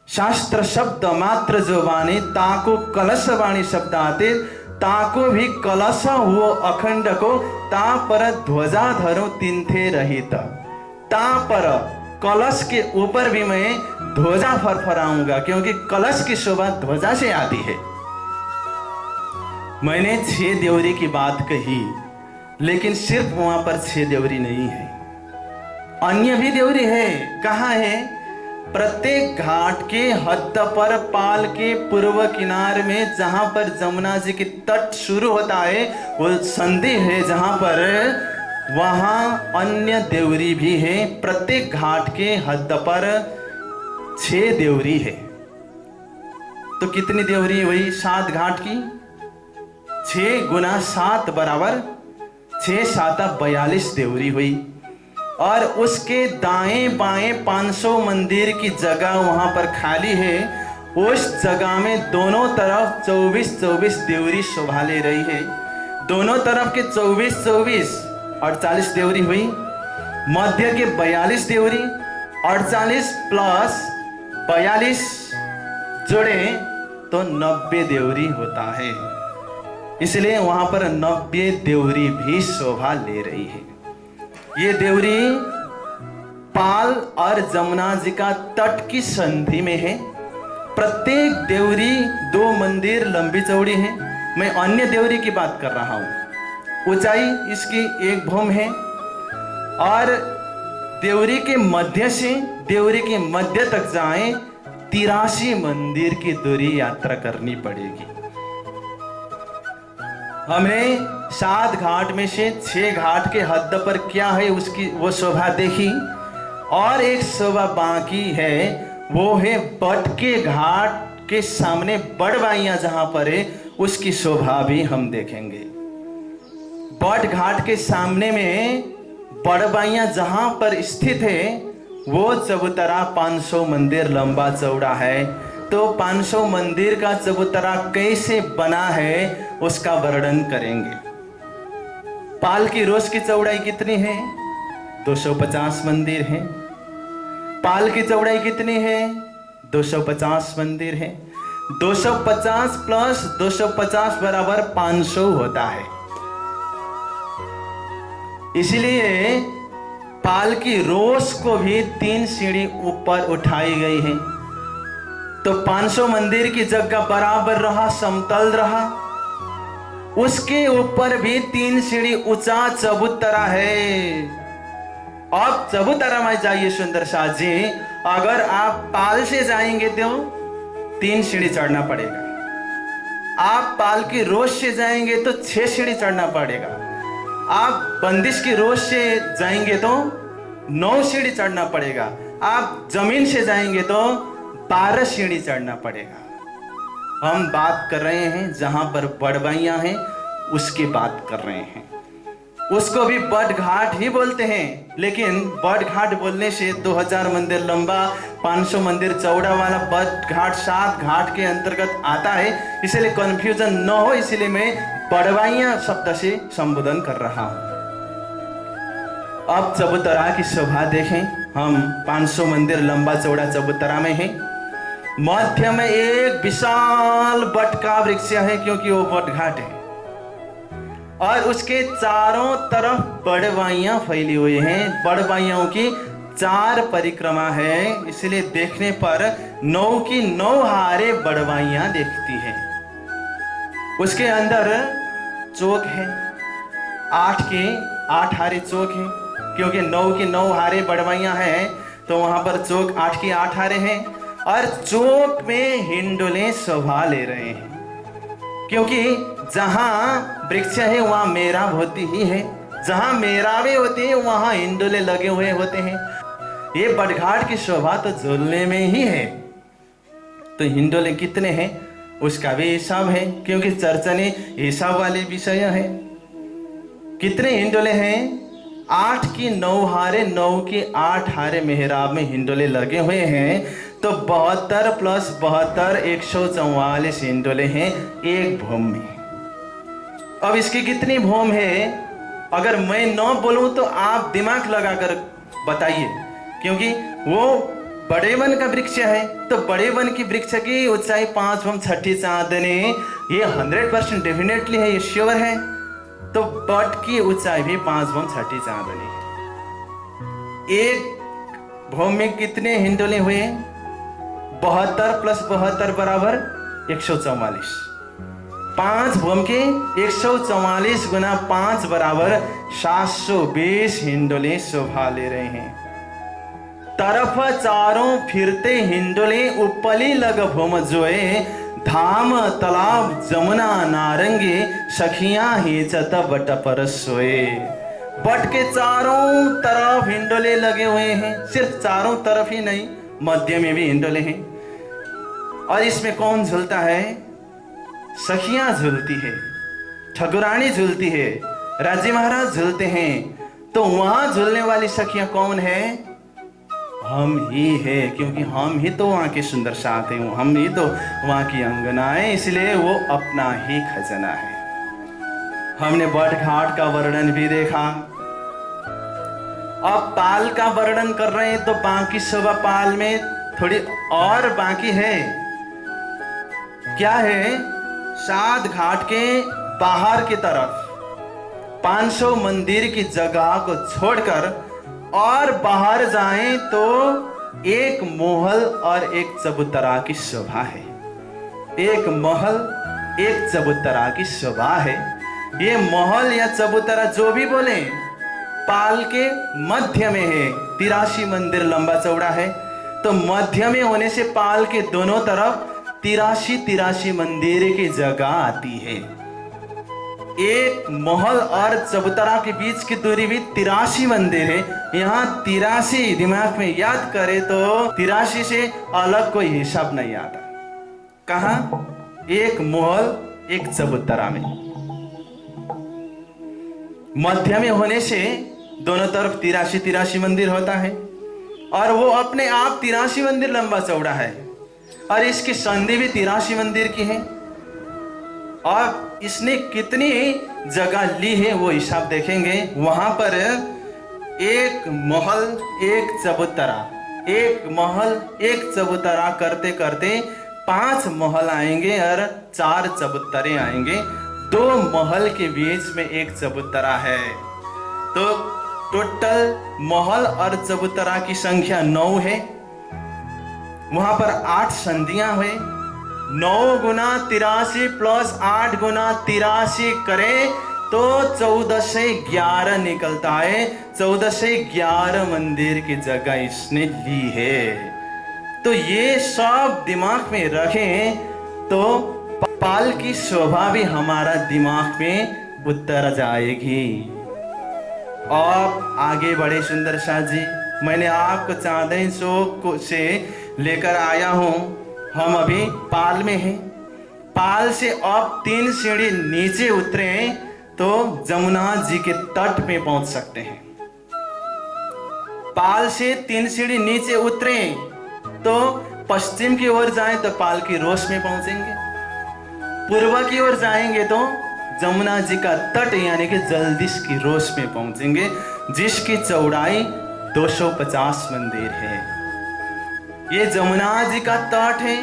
शास्त्र शब्द मात्र जो वाणी ताको कलश वाणी शब्द आते, ताको भी कलश हुओ अखंड को, ता पर ध्वजा धरो तिन्थे रहित। ता पर कलश के ऊपर भी मैं ध्वजा फरफराऊंगा, क्योंकि कलश की शोभा ध्वजा से आती है। मैंने 6 देवरी की बात कही, लेकिन सिर्फ वहां पर 6 देवरी नहीं है, अन्य भी देवरी है। कहाँ है? प्रत्येक घाट के हद पर पाल के पूर्व किनारे में जहां पर जमुना जी की तट शुरू होता है वो संधि है, जहां पर वहां अन्य देवरी भी है। प्रत्येक घाट के हद पर 6 देवरी है। तो कितनी देवरी हुई 7 घाट की? 6 गुना 7 बराबर 6 7 42 देवरी हुई। और उसके दाएं बाएं 500 मंदिर की जगह वहां पर खाली है। उस जगह में दोनों तरफ 24-24 देवरी शोभा ले रही है। दोनों तरफ के 24-24 48 देवरी हुई। मध्य के 42 देवरी, 48 प्लस 42 जोड़े तो 90 देवरी होता है। इसलिए वहां पर 90 देवरी भी शोभा ले रही है। ये देवरी पाल और जमुना जी का तट की संधि में है। प्रत्येक देवरी 2 मंदिर लंबी चौड़ी है। मैं अन्य देवरी की बात कर रहा हूं। ऊंचाई इसकी 1 भूम है और देवरी के मध्य से देवरी के मध्य तक जाएं 83 मंदिर की दूरी यात्रा करनी पड़ेगी। हमने 7 घाट में से 6 घाट के हद पर क्या है उसकी वो शोभा देखी, और एक शोभा बाकी है, वो है बट के घाट के सामने बड़बाइयां जहां पर है उसकी शोभा भी हम देखेंगे। बट घाट के सामने में बड़बाइयां जहां पर स्थित है वो चबूतरा 500 मंदिर लंबा चौड़ा है। तो 500 मंदिर का चबूतरा कैसे बना है उसका वर्णन करेंगे। पाल की रोज की चौड़ाई कितनी है? 250 मंदिर है। पाल की चौड़ाई कितनी है? 250 मंदिर है। 250 प्लस 250 बराबर 500 होता है। इसलिए पाल की रोज को भी 3 सीढ़ी ऊपर उठाई गई है। तो 500 मंदिर की जगह बराबर रहा, समतल रहा। उसके ऊपर भी 3 सीढ़ी ऊंचा चबूतरा है। अब चबूतरा में जाइए सुंदर शाह जी, अगर आप पाल से जाएंगे तो 3 सीढ़ी चढ़ना पड़ेगा। आप पाल की रोज से जाएंगे तो 6 सीढ़ी चढ़ना पड़ेगा। आप बंदिश की रोज से जाएंगे तो 9 सीढ़ी चढ़ना पड़ेगा। आप जमीन से जाएंगे तो 12 सीढ़ी चढ़ना पड़ेगा। हम बात कर रहे हैं जहां पर बड़वाइयां हैं उसकी बात कर रहे हैं। उसको भी बड़ घाट ही बोलते हैं, लेकिन बड़ घाट बोलने से 2000 मंदिर लंबा 500 मंदिर चौड़ा वाला बड़ घाट 7 घाट के अंतर्गत आता है, इसलिए कंफ्यूजन न हो इसलिए मैं बड़वाइयां शब्द से संबोधन कर रहा हूं। अब चबूतरा की शोभा देखें। हम 500 मंदिर लंबा चौड़ा चबूतरा में हैं। मध्य में एक विशाल बट का वृक्ष है, क्योंकि वो बट घाट है, और उसके चारों तरफ बड़वाइयां फैली हुई हैं। बड़वाइयों की 4 परिक्रमा है, इसलिए देखने पर 9 की 9 हारे बड़वाइयां दिखती है। उसके अंदर चौक है, 8 के 8 हारे चौक है, क्योंकि 9 की 9 हारे बड़वाइयां हैं तो वहां पर चौक 8 की 8 हारे हैं। और चौक में हिंडोले शोभा ले रहे हैं, क्योंकि जहां वृक्ष है वहां मेराब होती ही है, जहां मेराबे होती है वहां हिंडोले लगे हुए होते हैं। ये बड़घाट की शोभा तो झूलने में ही है। तो हिंडोले कितने हैं उसका भी हिसाब है, क्योंकि चर्चने हिसाब वाले विषय है। कितने हिंडोले हैं? 8 की 9 हारे, 9 की 8 हारे मेहराब में हिंडोले लगे हुए हैं। तो 72 + 72 144 हिंडोले हैं एक भूम में। अब इसकी कितनी भूम है अगर मैं न बोलूं तो आप दिमाग लगाकर बताइए, क्योंकि वो बड़े वन का वृक्ष है। तो बड़े वन की वृक्ष की ऊंचाई 5 भूम 6 चांदनी, ये 100% डेफिनेटली है, ये श्योर है। तो बट की ऊंचाई भी 5 भूम 6 चांदनी है। एक भूम में कितने हिंडोले हुए? 72 + 72 बराबर 144। 5 भूम के 144 गुना 5 बराबर 720 हिंडोले शोभा ले रहे हैं। तरफ चारों फिरते हिंडोले उपली लग भूम जोए, धाम तालाब जमुना नारंगी, सखियां हिचत बट पर सोए। बट के चारों तरफ हिंडोले लगे हुए हैं, सिर्फ चारों तरफ ही नहीं, मध्य में भी हिंडोले हैं। और इसमें कौन झूलता है? सखियां झूलती है, ठकुरानी झूलती है, राजी महाराज झूलते हैं। तो वहां झूलने वाली सखियां कौन है? हम ही है, क्योंकि हम ही तो वहां के सुंदर साथ हैं, हम ही तो वहां की अंगना है, इसलिए वो अपना ही खजाना है। हमने बट घाट का वर्णन भी देखा। अब पाल का वर्णन कर रहे हैं तो बाकी शोभा पाल में थोड़ी और बाकी है। क्या है? 7 घाट के बाहर की तरफ 500 मंदिर की जगह को छोड़कर और बाहर जाएं तो एक महल और एक चबूतरा की शोभा है। एक महल एक चबूतरा की शोभा है। ये महल या चबूतरा जो भी बोले पाल के मध्य में है। 83 मंदिर लंबा चौड़ा है, तो मध्य में होने से पाल के दोनों तरफ 83 मंदिर की जगह आती है। एक महल और चबूतरा के बीच की दूरी भी 83 मंदिर है। यहाँ 83 दिमाग में याद करे तो 83 से अलग कोई हिसाब नहीं आता। कहा? एक महल एक चबूतरा में, मध्य में होने से दोनों तरफ 83 मंदिर होता है, और वो अपने आप 83 मंदिर लंबा चौड़ा है, और इसकी संधि भी 83 मंदिर की है। और इसने कितनी जगह ली है वो हिसाब देखेंगे। वहां पर एक महल एक चबूतरा, एक महल एक चबूतरा करते करते 5 महल आएंगे और 4 चबूतरे आएंगे। 2 महल के बीच में एक चबूतरा है, तो टोटल महल और चबूतरा की संख्या 9 है। वहां पर 8 संधियां हुए। 9 गुना 83 + 8 गुना 83 करें तो 14 से 11 निकलता है। 14 से 11 मंदिर की जगह इसने ली है। तो ये सब दिमाग में रखें तो पाल की शोभा भी हमारा दिमाग में उतर जाएगी। आप आगे बढ़े सुंदर शाह जी, मैंने आपको चांदनी चौक से लेकर आया हूँ। हम अभी पाल में हैं। पाल से आप 3 सीढ़ी नीचे उतरे तो जमुना जी के तट पे पहुंच सकते हैं। पाल से 3 सीढ़ी नीचे उतरे तो पश्चिम की ओर जाएं तो पाल की रोश में पहुंचेंगे। पूर्व की ओर जाएंगे तो जमुना जी का तट यानी कि जलदिश की रोश में पहुंचेंगे, जिसकी चौड़ाई 250 मंदिर है। ये जमुना जी का तट है,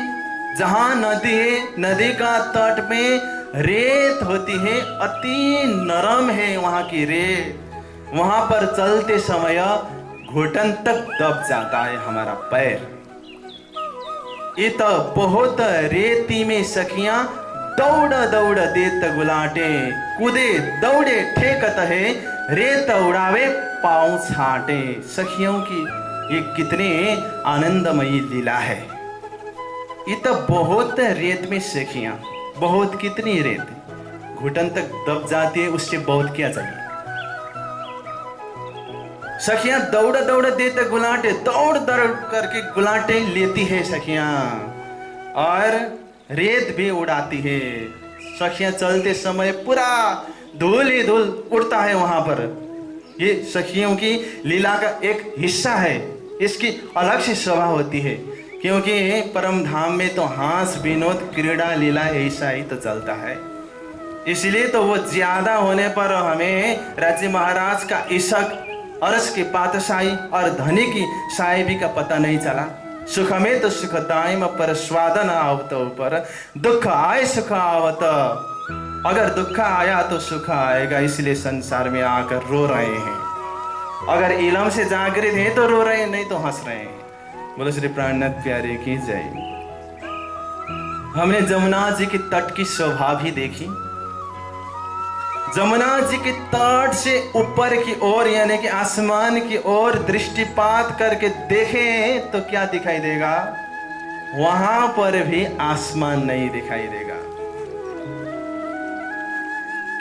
जहां नदी है। नदी का तट में रेत होती है, अति नरम है वहां की रेत। वहां पर चलते समय घुटन तक दब जाता है हमारा पैर। ये तो बहुत रेती में सखियां दौड़ दौड़ देत गुलाटे, कूदे दौड़े ठेकत है, रेत उड़ावे पाँव छाटे। सखियों की ये कितने आनंदमयी लीला है। ये तो बहुत रेत में सखियां, बहुत कितनी रेत घुटन तक दब जाती है, उससे बहुत क्या चाहिए। सखियां दौड़ दौड़ देते गुलाटे, दौड़ दौड़ करके गुलाटे लेती है सखियां, और रेत भी उड़ाती है। सखियां चलते समय पूरा धूल ही धूल उड़ता है वहां पर। ये सखियों की लीला का एक हिस्सा है। इसकी अलग सी शोभा होती है, क्योंकि परम धाम में तो हास विनोद क्रीड़ा लीला ऐसा ही तो चलता है। इसलिए तो वो ज्यादा होने पर हमें राज्य महाराज का इशक, अरस की पातशाही और धनी की साहिबी का पता नहीं चला। सुख में तो सुख दायम पर स्वाद न आवत ऊपर, दुख आए सुख आवत। अगर दुख आया तो सुख आएगा, इसलिए संसार में आकर रो रहे हैं। अगर इलम से जागृत हैं तो रो रहे हैं, नहीं तो हंस रहे हैं। बोलो श्री प्राणनाथ प्यारे की जय। हमने जमुना जी के तट की शोभा भी देखी। जमुना जी के तट से ऊपर की ओर यानी कि आसमान की ओर दृष्टिपात करके देखें तो क्या दिखाई देगा? वहां पर भी आसमान नहीं दिखाई देगा,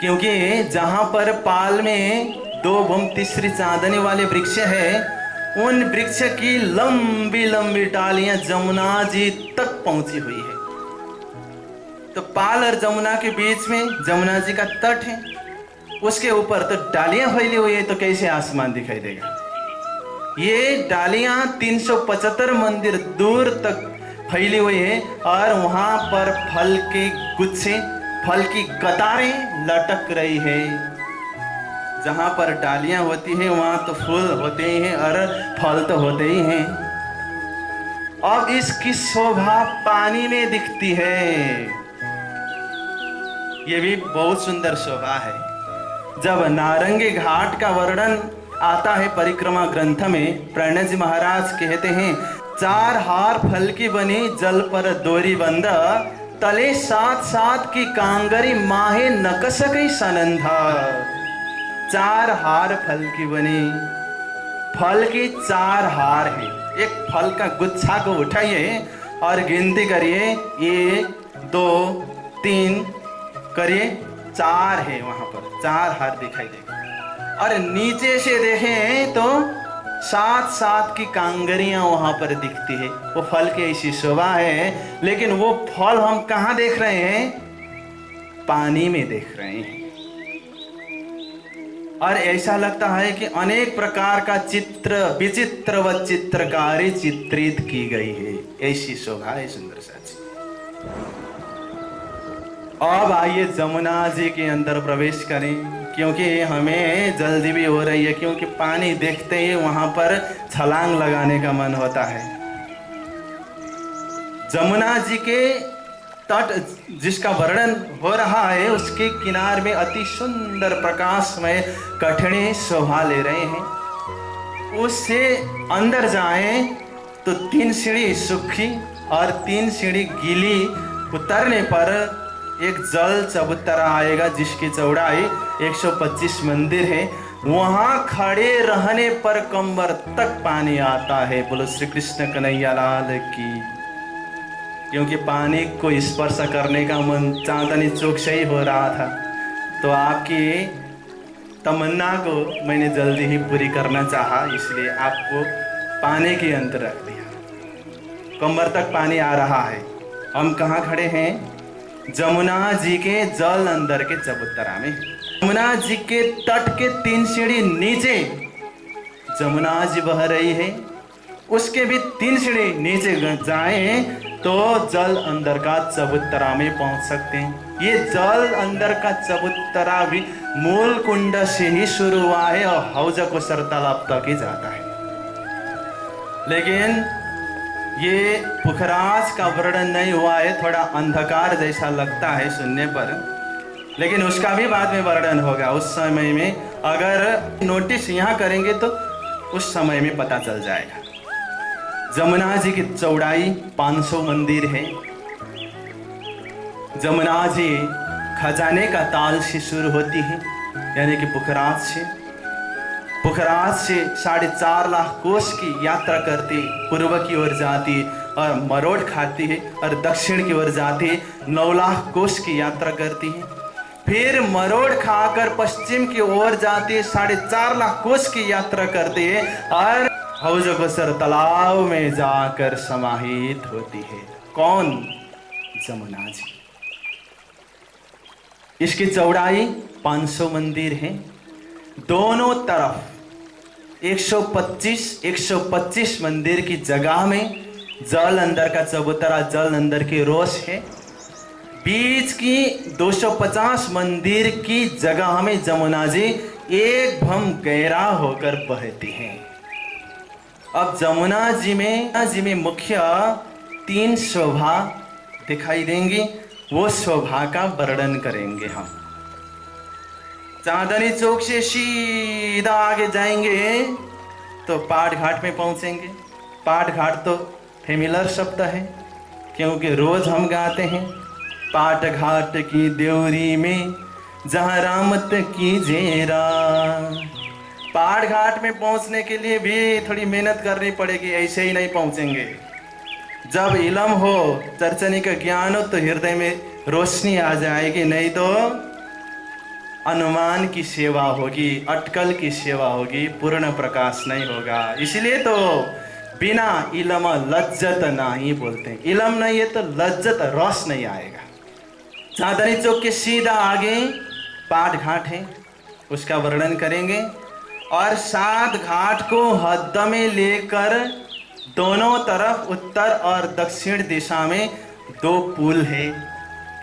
क्योंकि जहां पर पाल में 2 भूम तीसरी चांदनी वाले वृक्ष है, उन वृक्ष की लंबी लंबी डालियां जमुना जी तक पहुंची हुई है। तो पाल और जमुना के बीच में जमुना जी का तट है, उसके ऊपर तो डालियां फैली हुई है, तो कैसे आसमान दिखाई देगा? ये डालियां 375 मंदिर दूर तक फैली हुई है, और वहां पर फल के गुच्छे, फल की कतारें लटक रही है। जहां पर डालियां होती हैं वहां तो फूल होते ही हैं और फल तो होते ही हैं। अब इसकी शोभा पानी में दिखती है। ये भी बहुत सुंदर शोभा है। जब नारंगी घाट का वर्णन आता है परिक्रमा ग्रंथ में, प्रणय जी महाराज कहते हैं, 4 हार फल की बनी जल पर दोरी बंद, तले 7 की कांगरी माहे नकसकई सनंधा। 4 हार फल की बनी, फल की 4 हार है। एक फल का गुच्छा को उठाइए और गिनती करिए, 1 2 3 करिए, 4 है। वहां पर 4 हार दिखाई देगा। और नीचे से देखें तो 7 की कांगरियां वहां पर दिखती है। वो फल की ऐसी शोभा है, लेकिन वो फल हम कहां देख रहे हैं? पानी में देख रहे हैं। और ऐसा लगता है कि अनेक प्रकार का चित्र, विचित्र व चित्रकारी चित्रित की गई है। ऐसी शोभा है सुंदर सा जी। अब आइए जमुना जी के अंदर प्रवेश करें, क्योंकि हमें जल्दी भी हो रही है, क्योंकि पानी देखते ही वहां पर छलांग लगाने का मन होता है। जमुना जी के तट जिसका वर्णन हो रहा है, उसके किनार में अति सुंदर प्रकाशमय कठिने शोभा ले रहे हैं। उससे अंदर जाएं तो 3 सीढ़ी सूखी और 3 सीढ़ी गीली उतरने पर एक जल चबूतरा आएगा, जिसकी चौड़ाई 125 मंदिर है। वहां खड़े रहने पर कमर तक पानी आता है। बोलो श्री कृष्ण कन्हैया लाल की। क्योंकि पानी को स्पर्श करने का मन चांदनी चौक से ही हो रहा था, तो आपकी तमन्ना को मैंने जल्दी ही पूरी करना चाहा, इसलिए आपको पानी के अंदर रख दिया। कमर तक पानी आ रहा है। हम कहाँ खड़े हैं? जमुना जी के जल अंदर के चबूतरा में। जमुना जी के तट के 3 सीढ़ी नीचे जमुना जी बह रही है, उसके भी 3 सीढ़ी नीचे जाएं तो जल अंदर का चबूतरा में पहुंच सकते हैं। ये जल अंदर का चबूतरा भी मूल कुंड से ही शुरू हुआ है और हौज कुसर तालाब तक ही जाता है। लेकिन ये पुखराज का वर्णन नहीं हुआ है, थोड़ा अंधकार जैसा लगता है सुनने पर, लेकिन उसका भी बाद में वर्णन होगा उस समय में। अगर नोटिस यहाँ करेंगे तो उस समय में पता चल जाएगा। जमुना जी की चौड़ाई 500 मंदिर है। जमुना जी खजाने का ताल से शुरू होती है, यानी कि पुखराज से 4.5 लाख कोस की यात्रा करती, पूर्व की ओर जाती और मरोड़ खाती है, और दक्षिण की ओर जाती है 9 लाख कोस की यात्रा करती है। फिर मरोड़ खाकर पश्चिम की ओर जाती है, 4.5 लाख कोस की यात्रा करती है और हौज कुसर तालाब में जाकर समाहित होती है। कौन? जमुना जी। इसकी चौड़ाई 500 मंदिर है। दोनों तरफ 125 मंदिर की जगह में जल अंदर का चबूतरा, जल अंदर की रोश है। बीच की 250 मंदिर की जगह में जमुना जी एक भम गहरा होकर बहती हैं। अब जमुना जी में मुख्य 3 शोभा दिखाई देंगी, वो शोभा का वर्णन करेंगे हम। चांदनी चौक से सीधा आगे जाएंगे तो पाट घाट में पहुंचेंगे। पाट घाट तो फेमिलर शब्द है, क्योंकि रोज हम गाते हैं, पाट घाट की देवरी में जहाँ रामत की जेरा। पाट घाट में पहुंचने के लिए भी थोड़ी मेहनत करनी पड़ेगी, ऐसे ही नहीं पहुंचेंगे। जब इलम हो, चर्चनी का ज्ञान हो तो हृदय में रोशनी आ जाएगी, नहीं तो अनुमान की सेवा होगी, अटकल की सेवा होगी, पूर्ण प्रकाश नहीं होगा। इसलिए तो बिना इलम लज्जत नहीं बोलते हैं। इलम नहीं है तो लज्जत, रस नहीं आएगा। चांदनी चौक के सीधा आगे पाट घाट है, उसका वर्णन करेंगे। और 7 घाट को हद में लेकर दोनों तरफ उत्तर और दक्षिण दिशा में 2 पुल है,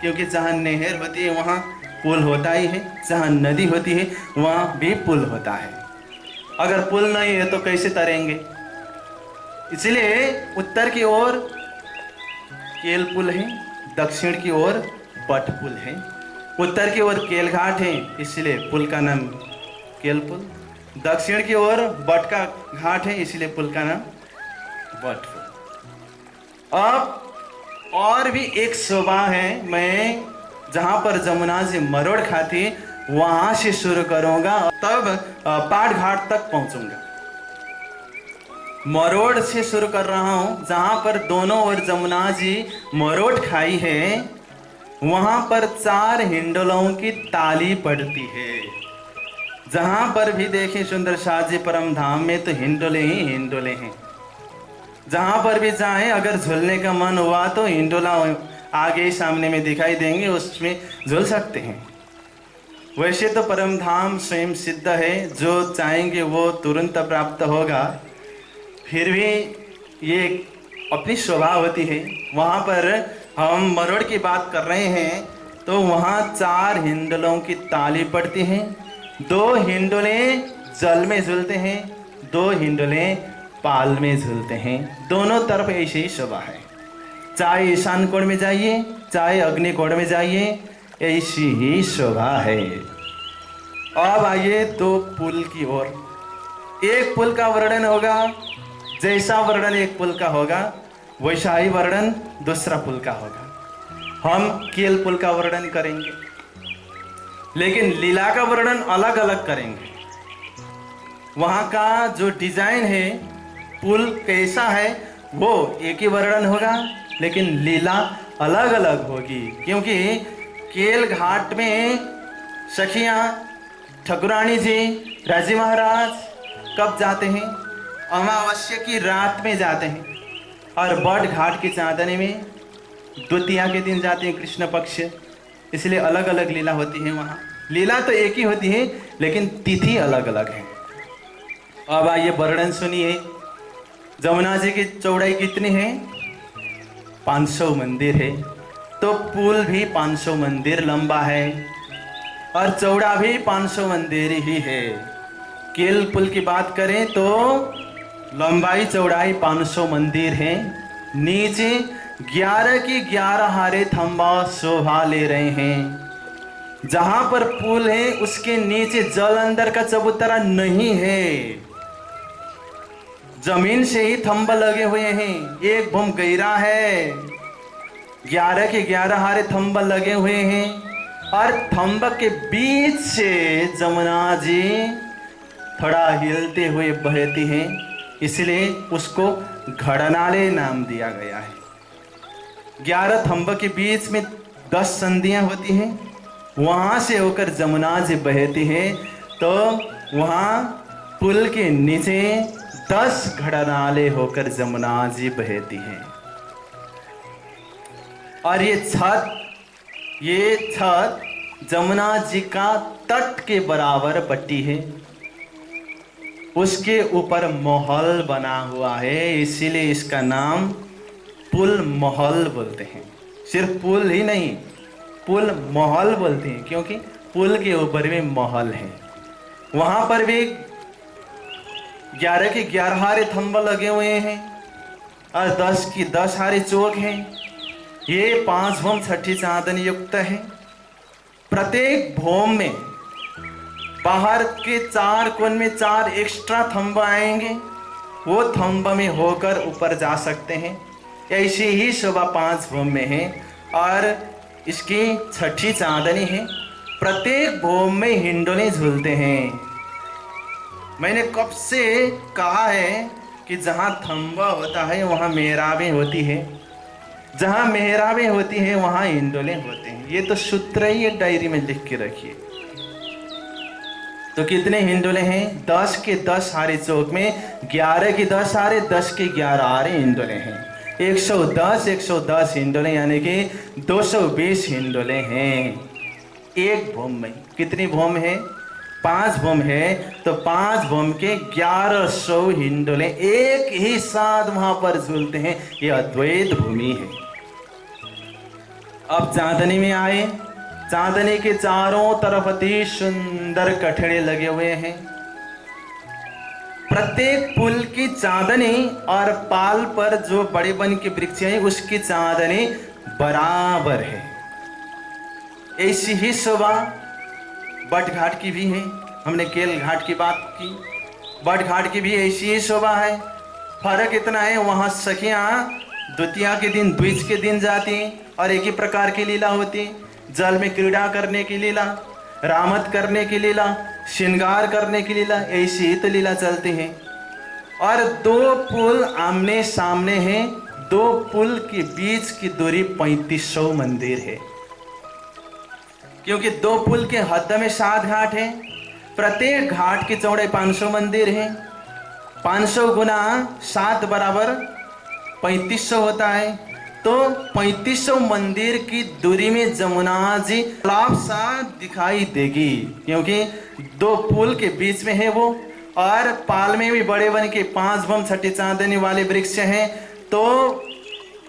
क्योंकि जहाँ नहर होती है वहाँ पुल होता ही है, जहाँ नदी होती है वहाँ भी पुल होता है। अगर पुल नहीं है तो कैसे तरेंगे? इसलिए उत्तर की ओर केल पुल है, दक्षिण की ओर बट पुल है। उत्तर की ओर केल घाट है, इसलिए पुल का नाम केल पुल। दक्षिण की ओर बट का घाट है, इसलिए पुल का नाम बट पुल। अब और भी एक शोभा है, मैं जहां पर जमुना जी मरोड़ खाती वहां से शुरू करूंगा, तब पाट घाट तक पहुंचूंगा। मरोड़ से शुरू कर रहा हूं, जहां पर दोनों ओर जमुना जी मरोड़ खाई है, वहां पर 4 हिंडोलों की ताली पड़ती है। जहां पर भी देखें सुंदर शाह जी परम धाम में तो हिंडोले ही हिंडोले हैं। जहां पर भी जाएं, अगर झूलने का मन हुआ तो हिंडोला आगे ही सामने में दिखाई देंगे, उसमें झूल सकते हैं। वैसे तो परम धाम स्वयं सिद्ध है, जो चाहेंगे वो तुरंत प्राप्त होगा। फिर भी ये अपनी शोभा होती है। वहाँ पर हम मरोड़ की बात कर रहे हैं तो वहाँ 4 हिंडोलों की ताली पड़ती है। 2 हिंडोले जल में झूलते हैं, 2 हिंडोले पाल में झूलते हैं। दोनों तरफ ऐसे ही शोभा है। चाहे ईशान कोण में जाइए, चाहे अग्नि कोण में जाइए, ऐसी ही शोभा है। अब आइए 2 पुल की ओर। एक पुल का वर्णन होगा, जैसा वर्णन एक पुल का होगा वैसा ही वर्णन दूसरा पुल का होगा। हम केल पुल का वर्णन करेंगे, लेकिन लीला का वर्णन अलग अलग करेंगे। वहाँ का जो डिजाइन है, पुल कैसा है, वो एक ही वर्णन होगा, लेकिन लीला अलग अलग होगी। क्योंकि केल घाट में सखियाँ ठाकुरानी जी, राजी महाराज कब जाते हैं? अमावस्या की रात में जाते हैं और बड़ घाट की चांदनी में द्वितीया के दिन जाते हैं, कृष्ण पक्ष। इसलिए अलग अलग लीला होती है वहाँ। लीला तो एक ही होती है लेकिन तिथि अलग अलग है। अब आइए वर्णन सुनिए। जमुना जी की चौड़ाई कितनी है? 500 मंदिर है, तो पुल भी 500 मंदिर लंबा है और चौड़ा भी 500 मंदिर ही है। केल पुल की बात करें तो लंबाई चौड़ाई 500 मंदिर है। नीचे 11 की 11 हारे थंबा शोभा ले रहे हैं। जहां पर पुल है उसके नीचे जल अंदर का चबूतरा नहीं है, जमीन से ही थंब लगे हुए हैं। एक भूम गहरा है, 11 के 11 हारे थंब लगे हुए हैं और थंब के बीच से जमुना जी थोड़ा हिलते हुए बहती हैं, इसलिए उसको घड़नाले नाम दिया गया है। 11 थंब के बीच में 10 संधियां होती हैं, वहां से होकर जमुना जी बहती है, तो वहां पुल के नीचे 10 घड़नाले होकर जमुना जी बहती हैं। और ये छत जमुना जी का तट के बराबर पट्टी है, उसके ऊपर महल बना हुआ है, इसीलिए इसका नाम पुल महल बोलते हैं। सिर्फ पुल ही नहीं, पुल महल बोलते हैं क्योंकि पुल के ऊपर में महल है। वहां पर भी 11 के 11 हारे थंब लगे हुए हैं और 10 की 10 हारे चौक हैं। ये 5 भूम छठी चांदनी युक्त है। प्रत्येक भूम में बाहर के 4 कोण में 4 एक्स्ट्रा थंब आएंगे, वो थंब में होकर ऊपर जा सकते हैं। ऐसी ही शोभा 5 भूम में है और इसकी छठी चांदनी है। प्रत्येक भूम में हिंडोले झूलते हैं। मैंने कब से कहा है कि जहाँ थंबा होता है वहाँ मेहराबें होती है, जहाँ मेहराबें होती है वहाँ हिंडोले होते हैं। ये तो सूत्र ही एक डायरी में लिख के रखिए। तो कितने हिंडोले हैं? 10 के 10 हारे चौक में 11 के 10 हारे, 10 के 11 हारे हिंडोले हैं। 110 हिंडोले यानी कि 220 हिंडोले हैं एक भूम में। कितनी भूम है? 5 भूम है, तो 5 भूम के 1100 हिंडोले एक ही साथ वहां पर झूलते हैं। ये अद्वैत भूमि है। अब चांदनी में आए। चांदनी के चारों तरफ अति सुंदर कठड़े लगे हुए हैं। प्रत्येक पुल की चांदनी और पाल पर जो बड़े वन के वृक्ष है उसकी चांदनी बराबर है। ऐसी ही शोभा बट घाट की भी है। हमने केल घाट की बात की, बट घाट की भी ऐसी ही शोभा है। फर्क इतना है, वहां सखियां द्वितीया के दिन, द्विज के दिन जाती हैं और एक ही प्रकार की लीला होती। जल में क्रीड़ा करने की लीला, रामत करने की लीला, श्रृंगार करने की लीला, ऐसी ही तो लीला चलती है। और 2 पुल आमने सामने हैं। 2 पुल के बीच की दूरी 3500 मंदिर है, क्योंकि 2 पुल के हद में 7 घाट हैं। प्रत्येक घाट की चौड़ाई 500 मंदिर है। 500 गुना 7 बराबर 3500 होता है। तो 3500 मंदिर की दूरी में जमुना जी तालाब सा दिखाई देगी, क्योंकि 2 पुल के बीच में है वो। और पाल में भी बड़े वन के 5 भूम छठी चांदनी वाले वृक्ष हैं। तो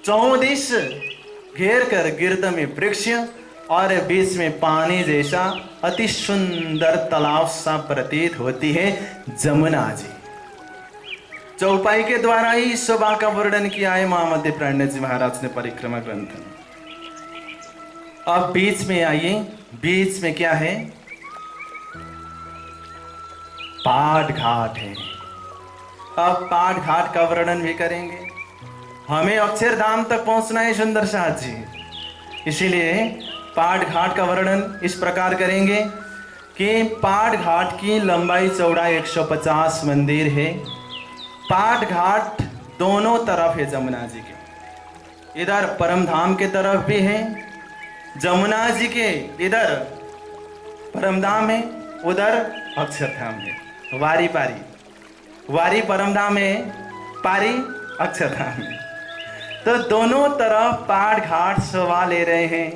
34 घेर कर गिरद में वृक्ष और बीच में पानी जैसा अति सुंदर तालाब सा प्रतीत होती है जमुना जी। चौपाई के द्वारा ही इस शोभा का वर्णन किया है महामध्य प्राण जी महाराज ने परिक्रमा ग्रंथ में। अब बीच में आइए। बीच में क्या है? पाट घाट है। अब पाट घाट का वर्णन भी करेंगे। हमें अक्षरधाम तक पहुंचना है सुंदर साथ जी, इसीलिए पाट घाट का वर्णन इस प्रकार करेंगे कि पाट घाट की लंबाई चौड़ाई 150 मंदिर है। पाट घाट दोनों तरफ है जमुना जी के। इधर परमधाम के तरफ भी है, जमुना जी के इधर परमधाम है उधर अक्षरधाम है। वारी पारी, वारी परमधाम है, पारी अक्षरधाम है। तो दोनों तरफ पाठ घाट शोभा ले रहे हैं।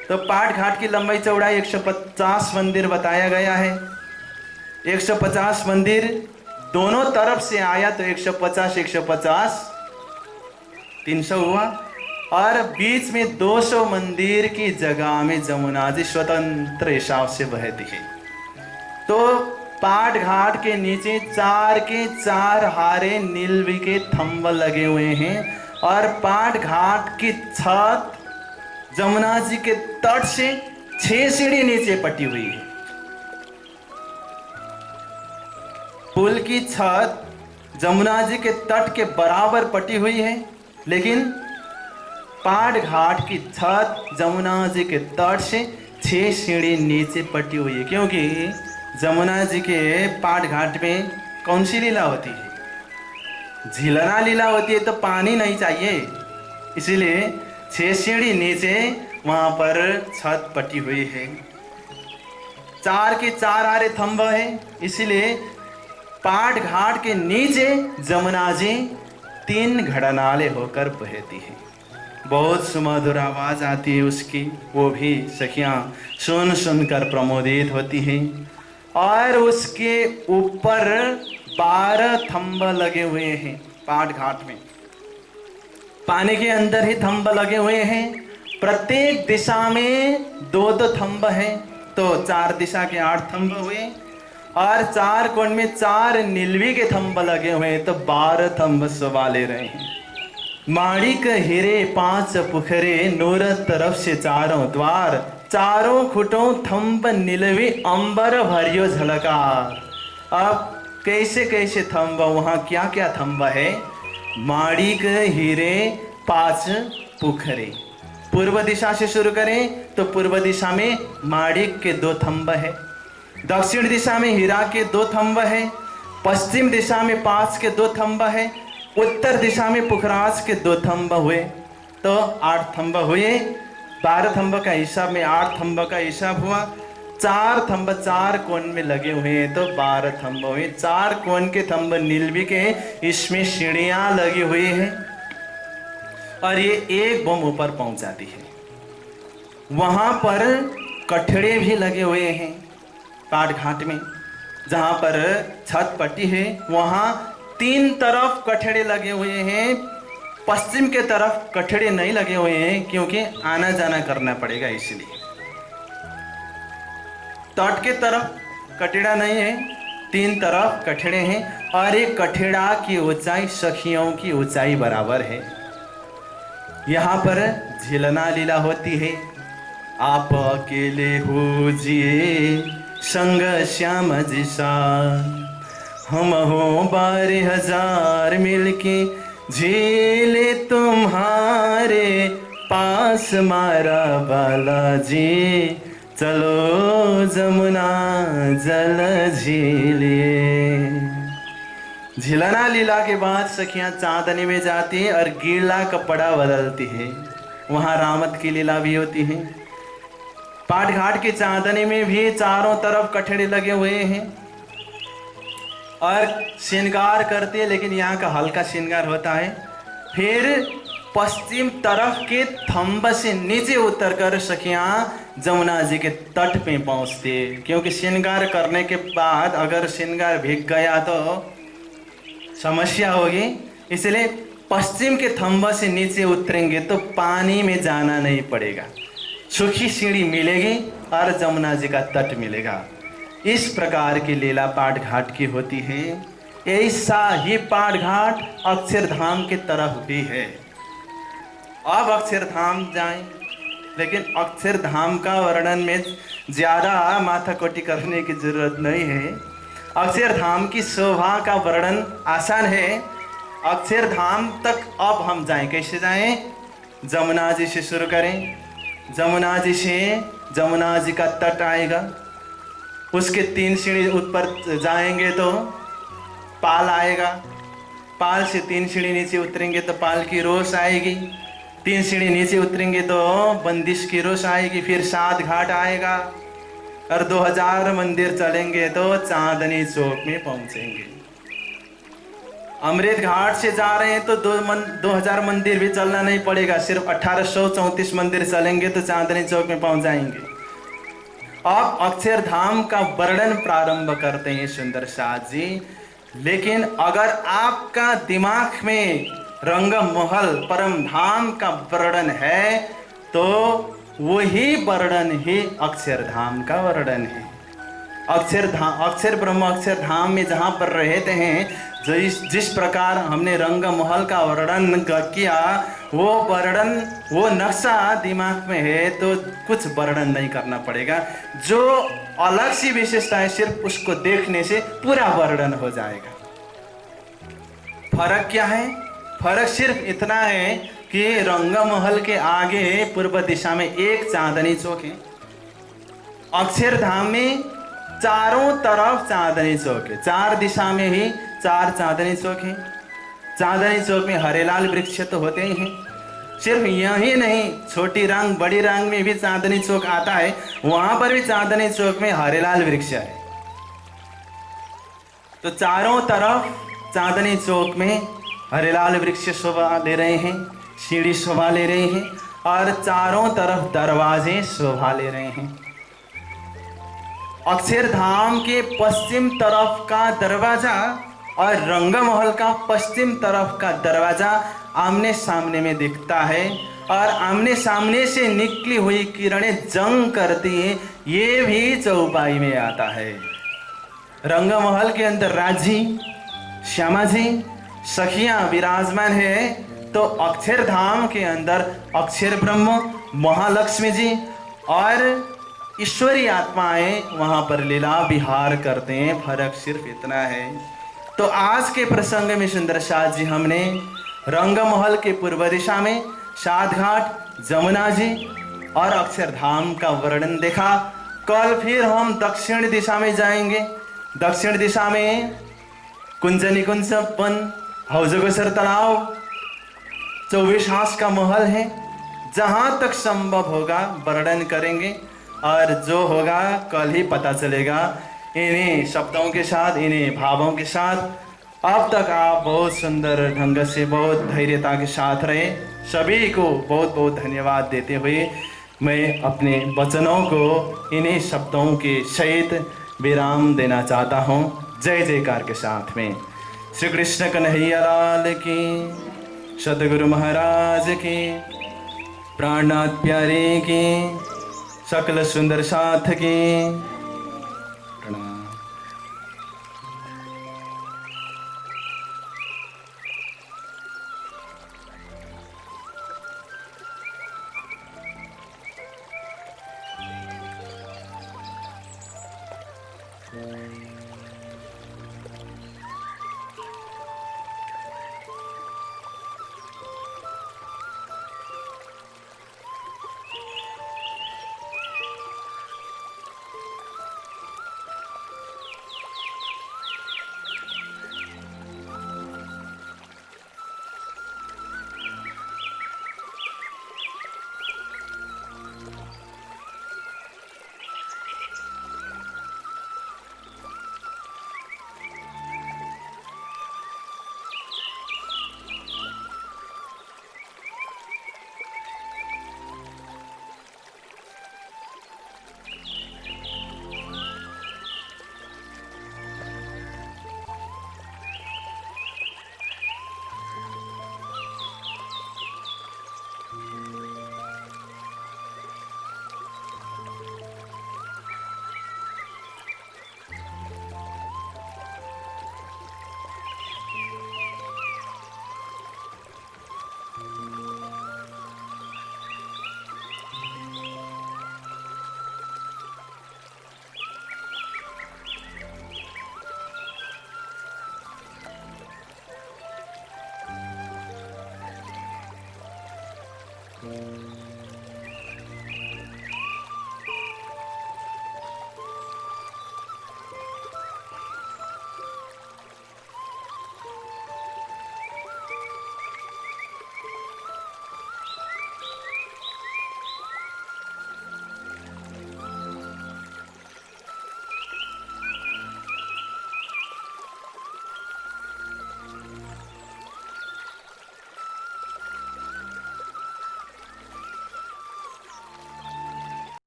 तो पाठ घाट की लंबाई चौड़ाई 150 मंदिर बताया गया है। 150 मंदिर दोनों तरफ से आया तो 150 150 300 हुआ, और बीच में 200 मंदिर की जगह में जमुना जी स्वतंत्र हिसाब से बहती है। तो पाठ घाट के नीचे 4 के 4 हारे नीलवी के थंब लगे हुए हैं, और पाठ घाट की छत जमुना जी के तट से 6 सीढ़ी नीचे पटी हुई है। पुल की छत जमुना जी के तट के बराबर पटी हुई है, लेकिन पाठ घाट की छत जमुना जी के तट से 6 सीढ़ी नीचे पटी हुई है, क्योंकि जमुना जी के पाठ घाट में कौन सी लीला होती है? झिलना लीला होती है, तो पानी नहीं चाहिए, इसीलिए 6 सीढ़ी नीचे वहां पर छत पटी हुई है। 4 के 4 आरे थंब है, इसीलिए पाठ घाट के नीचे जमुना जी 3 घड़नाले होकर बहती है। बहुत सुमधुर आवाज आती है उसकी, वो भी सखियां सुन सुनकर प्रमोदित होती हैं। और उसके ऊपर 12 थंब लगे हुए हैं। पाठ घाट में पानी के अंदर ही थंब लगे हुए हैं। प्रत्येक दिशा में 2-2 थंब हैं, तो 4 दिशा के 8 थंब हुए, और 4 कोण में 4 नीलवी के थंब लगे हुए हैं, तो 12 थंब शोभा ले रहे हैं। माणिक हीरे 5 पुखरे, नूर तरफ से 4 द्वार, 4 खुटों थंब नीलवी, अंबर भरियो झलकार। अब कैसे कैसे थंब, वहां क्या क्या थंब है? माणिक हीरे 5 पुखरे। पूर्व दिशा से शुरू करें तो पूर्व दिशा में माणिक के 2 थंब है, दक्षिण दिशा में हीरा के 2 थंब है, पश्चिम दिशा में 5 के 2 थंब है, उत्तर दिशा में पुखराज के 2 थंब हुए, तो 8 थंब हुए। 12 थंब का हिसाब में 8 थंब का हिसाब हुआ। 4 थंब 4 कोण में लगे हुए हैं, तो 12 थंब हुए। 4 कोण के थंब नीलवी के, इसमें सीढ़ियां लगी हुई है, और ये एक बम ऊपर पहुंच जाती है। वहां पर कठड़े भी लगे हुए हैं। पाठ घाट में जहां पर छत पट्टी है, वहां 3 तरफ कठड़े लगे हुए हैं। पश्चिम के तरफ कठड़े नहीं लगे हुए हैं, क्योंकि आना जाना करना पड़ेगा, इसलिए। तट के तरफ कठड़ा नहीं है, 3 तरफ कठड़े हैं, और एक कठड़ा की ऊंचाई सखियों की ऊंचाई बराबर है। यहाँ पर झिलना लीला होती है। आप अकेले हो जिए संग श्याम जी साथ, हम हो 12,000 मिलके झीले तुम्हारे पास, मारा बालाजी चलो जमुना जल झीलिए। झिलना लीला के बाद सखियां चांदनी में जाती हैं और गीला कपड़ा बदलती है। वहां रामत की लीला भी होती है। पाठ घाट की चांदनी में भी चारों तरफ कठड़े लगे हुए हैं और श्रृंगार करते हैं, लेकिन यहाँ का हल्का श्रृंगार होता है। फिर पश्चिम तरफ के थंब से नीचे उतरकर सखियां जमुना जी के तट पे पहुंचते, क्योंकि श्रृंगार करने के बाद अगर श्रृंगार भीग गया तो समस्या होगी। इसलिए पश्चिम के थंब से नीचे उतरेंगे तो पानी में जाना नहीं पड़ेगा, सूखी सीढ़ी मिलेगी और जमुना जी का तट मिलेगा। इस प्रकार की लीला पाठ घाट की होती है। ऐसा ही पाठ घाट अक्षरधाम की तरफ भी है। अब अक्षरधाम जाएं, लेकिन अक्षरधाम का वर्णन में ज़्यादा माथाकोटी करने की जरूरत नहीं है। अक्षरधाम की शोभा का वर्णन आसान है। अक्षरधाम तक अब हम जाएं, कैसे जाएं? जमुना जी से शुरू करें। जमुना जी से जमुना जी का तट आएगा, उसके 3 सीढ़ी ऊपर जाएंगे तो पाल आएगा, पाल से 3 सीढ़ी नीचे उतरेंगे तो पाल की रोश आएगी, 3 सीढ़ी नीचे उतरेंगे तो बंदिश की रोश आएगी, फिर 7 घाट आएगा, और 2000 मंदिर चलेंगे तो चांदनी चौक में पहुंचेंगे। अमृत घाट से जा रहे हैं तो 2000 मंदिर भी चलना नहीं पड़ेगा, सिर्फ 1834 मंदिर चलेंगे तो चांदनी चौक में पहुंच जाएंगे। अब अक्षरधाम का वर्णन प्रारंभ करते हैं सुंदर साथ जी। लेकिन अगर आपका दिमाग में रंग महल परम धाम का वर्णन है तो वही वर्णन ही अक्षरधाम का वर्णन है। अक्षरधाम, अक्षर ब्रह्म अक्षरधाम में जहाँ पर रहते हैं, जिस प्रकार हमने रंग महल का वर्णन किया, वो वर्णन, वो नक्शा दिमाग में है तो कुछ वर्णन नहीं करना पड़ेगा। जो अलग सी विशेषता है सिर्फ उसको देखने से पूरा वर्णन हो जाएगा। फर्क क्या है? फर्क सिर्फ इतना है कि रंग महल के आगे पूर्व दिशा में एक चांदनी चौक है, अक्षरधाम में चारों तरफ चांदनी चौक है, चार दिशा में ही 4 चांदनी चौक है। चांदनी चौक में हरेलाल वृक्ष तो होते ही हैं। सिर्फ यही नहीं, छोटी रंग बड़ी रंग में भी चांदनी चौक आता है, वहां पर भी चांदनी चौक में हरेलाल वृक्ष है। तो चारों तरफ चांदनी चौक में हरेलाल वृक्ष शोभा ले रहे हैं, सीढ़ी शोभा ले रहे हैं और चारों तरफ दरवाजे शोभा ले रहे हैं। अक्षरधाम के पश्चिम तरफ का दरवाजा और रंगमहल का पश्चिम तरफ का दरवाजा आमने सामने में दिखता है और आमने सामने से निकली हुई किरणें जंग करती हैं, ये भी चौपाई में आता है। रंगमहल के अंदर राजी, श्यामा जी, सखियां विराजमान है, तो अक्षरधाम के अंदर अक्षर ब्रह्म, महालक्ष्मी जी और ईश्वरी आत्माएं वहां पर लीला विहार करते हैं। फर्क सिर्फ इतना है। तो आज के प्रसंग में सुंदर साथ जी हमने रंगमहल के पूर्व दिशा में सात घाट, जमुना जी और अक्षरधाम का वर्णन देखा। कल फिर हम दक्षिण दिशा में जाएंगे। दक्षिण दिशा में कुंजनी कुंज वन, हौजगोसर तालाब, 24 हास का महल है। जहां तक संभव होगा वर्णन करेंगे और जो होगा कल ही पता चलेगा। इन्हीं शब्दों के साथ, इन्हीं भावों के साथ अब तक आप बहुत सुंदर ढंग से, बहुत धैर्यता के साथ रहे। सभी को बहुत बहुत धन्यवाद देते हुए मैं अपने वचनों को इन्हीं शब्दों के सहित विराम देना चाहता हूँ। जय जयकार के साथ में श्री कृष्ण कन्हैया लाल की, सतगुरु महाराज की, प्राणनाथ प्यारे की, सकल सुंदर साथ की प्रणाम।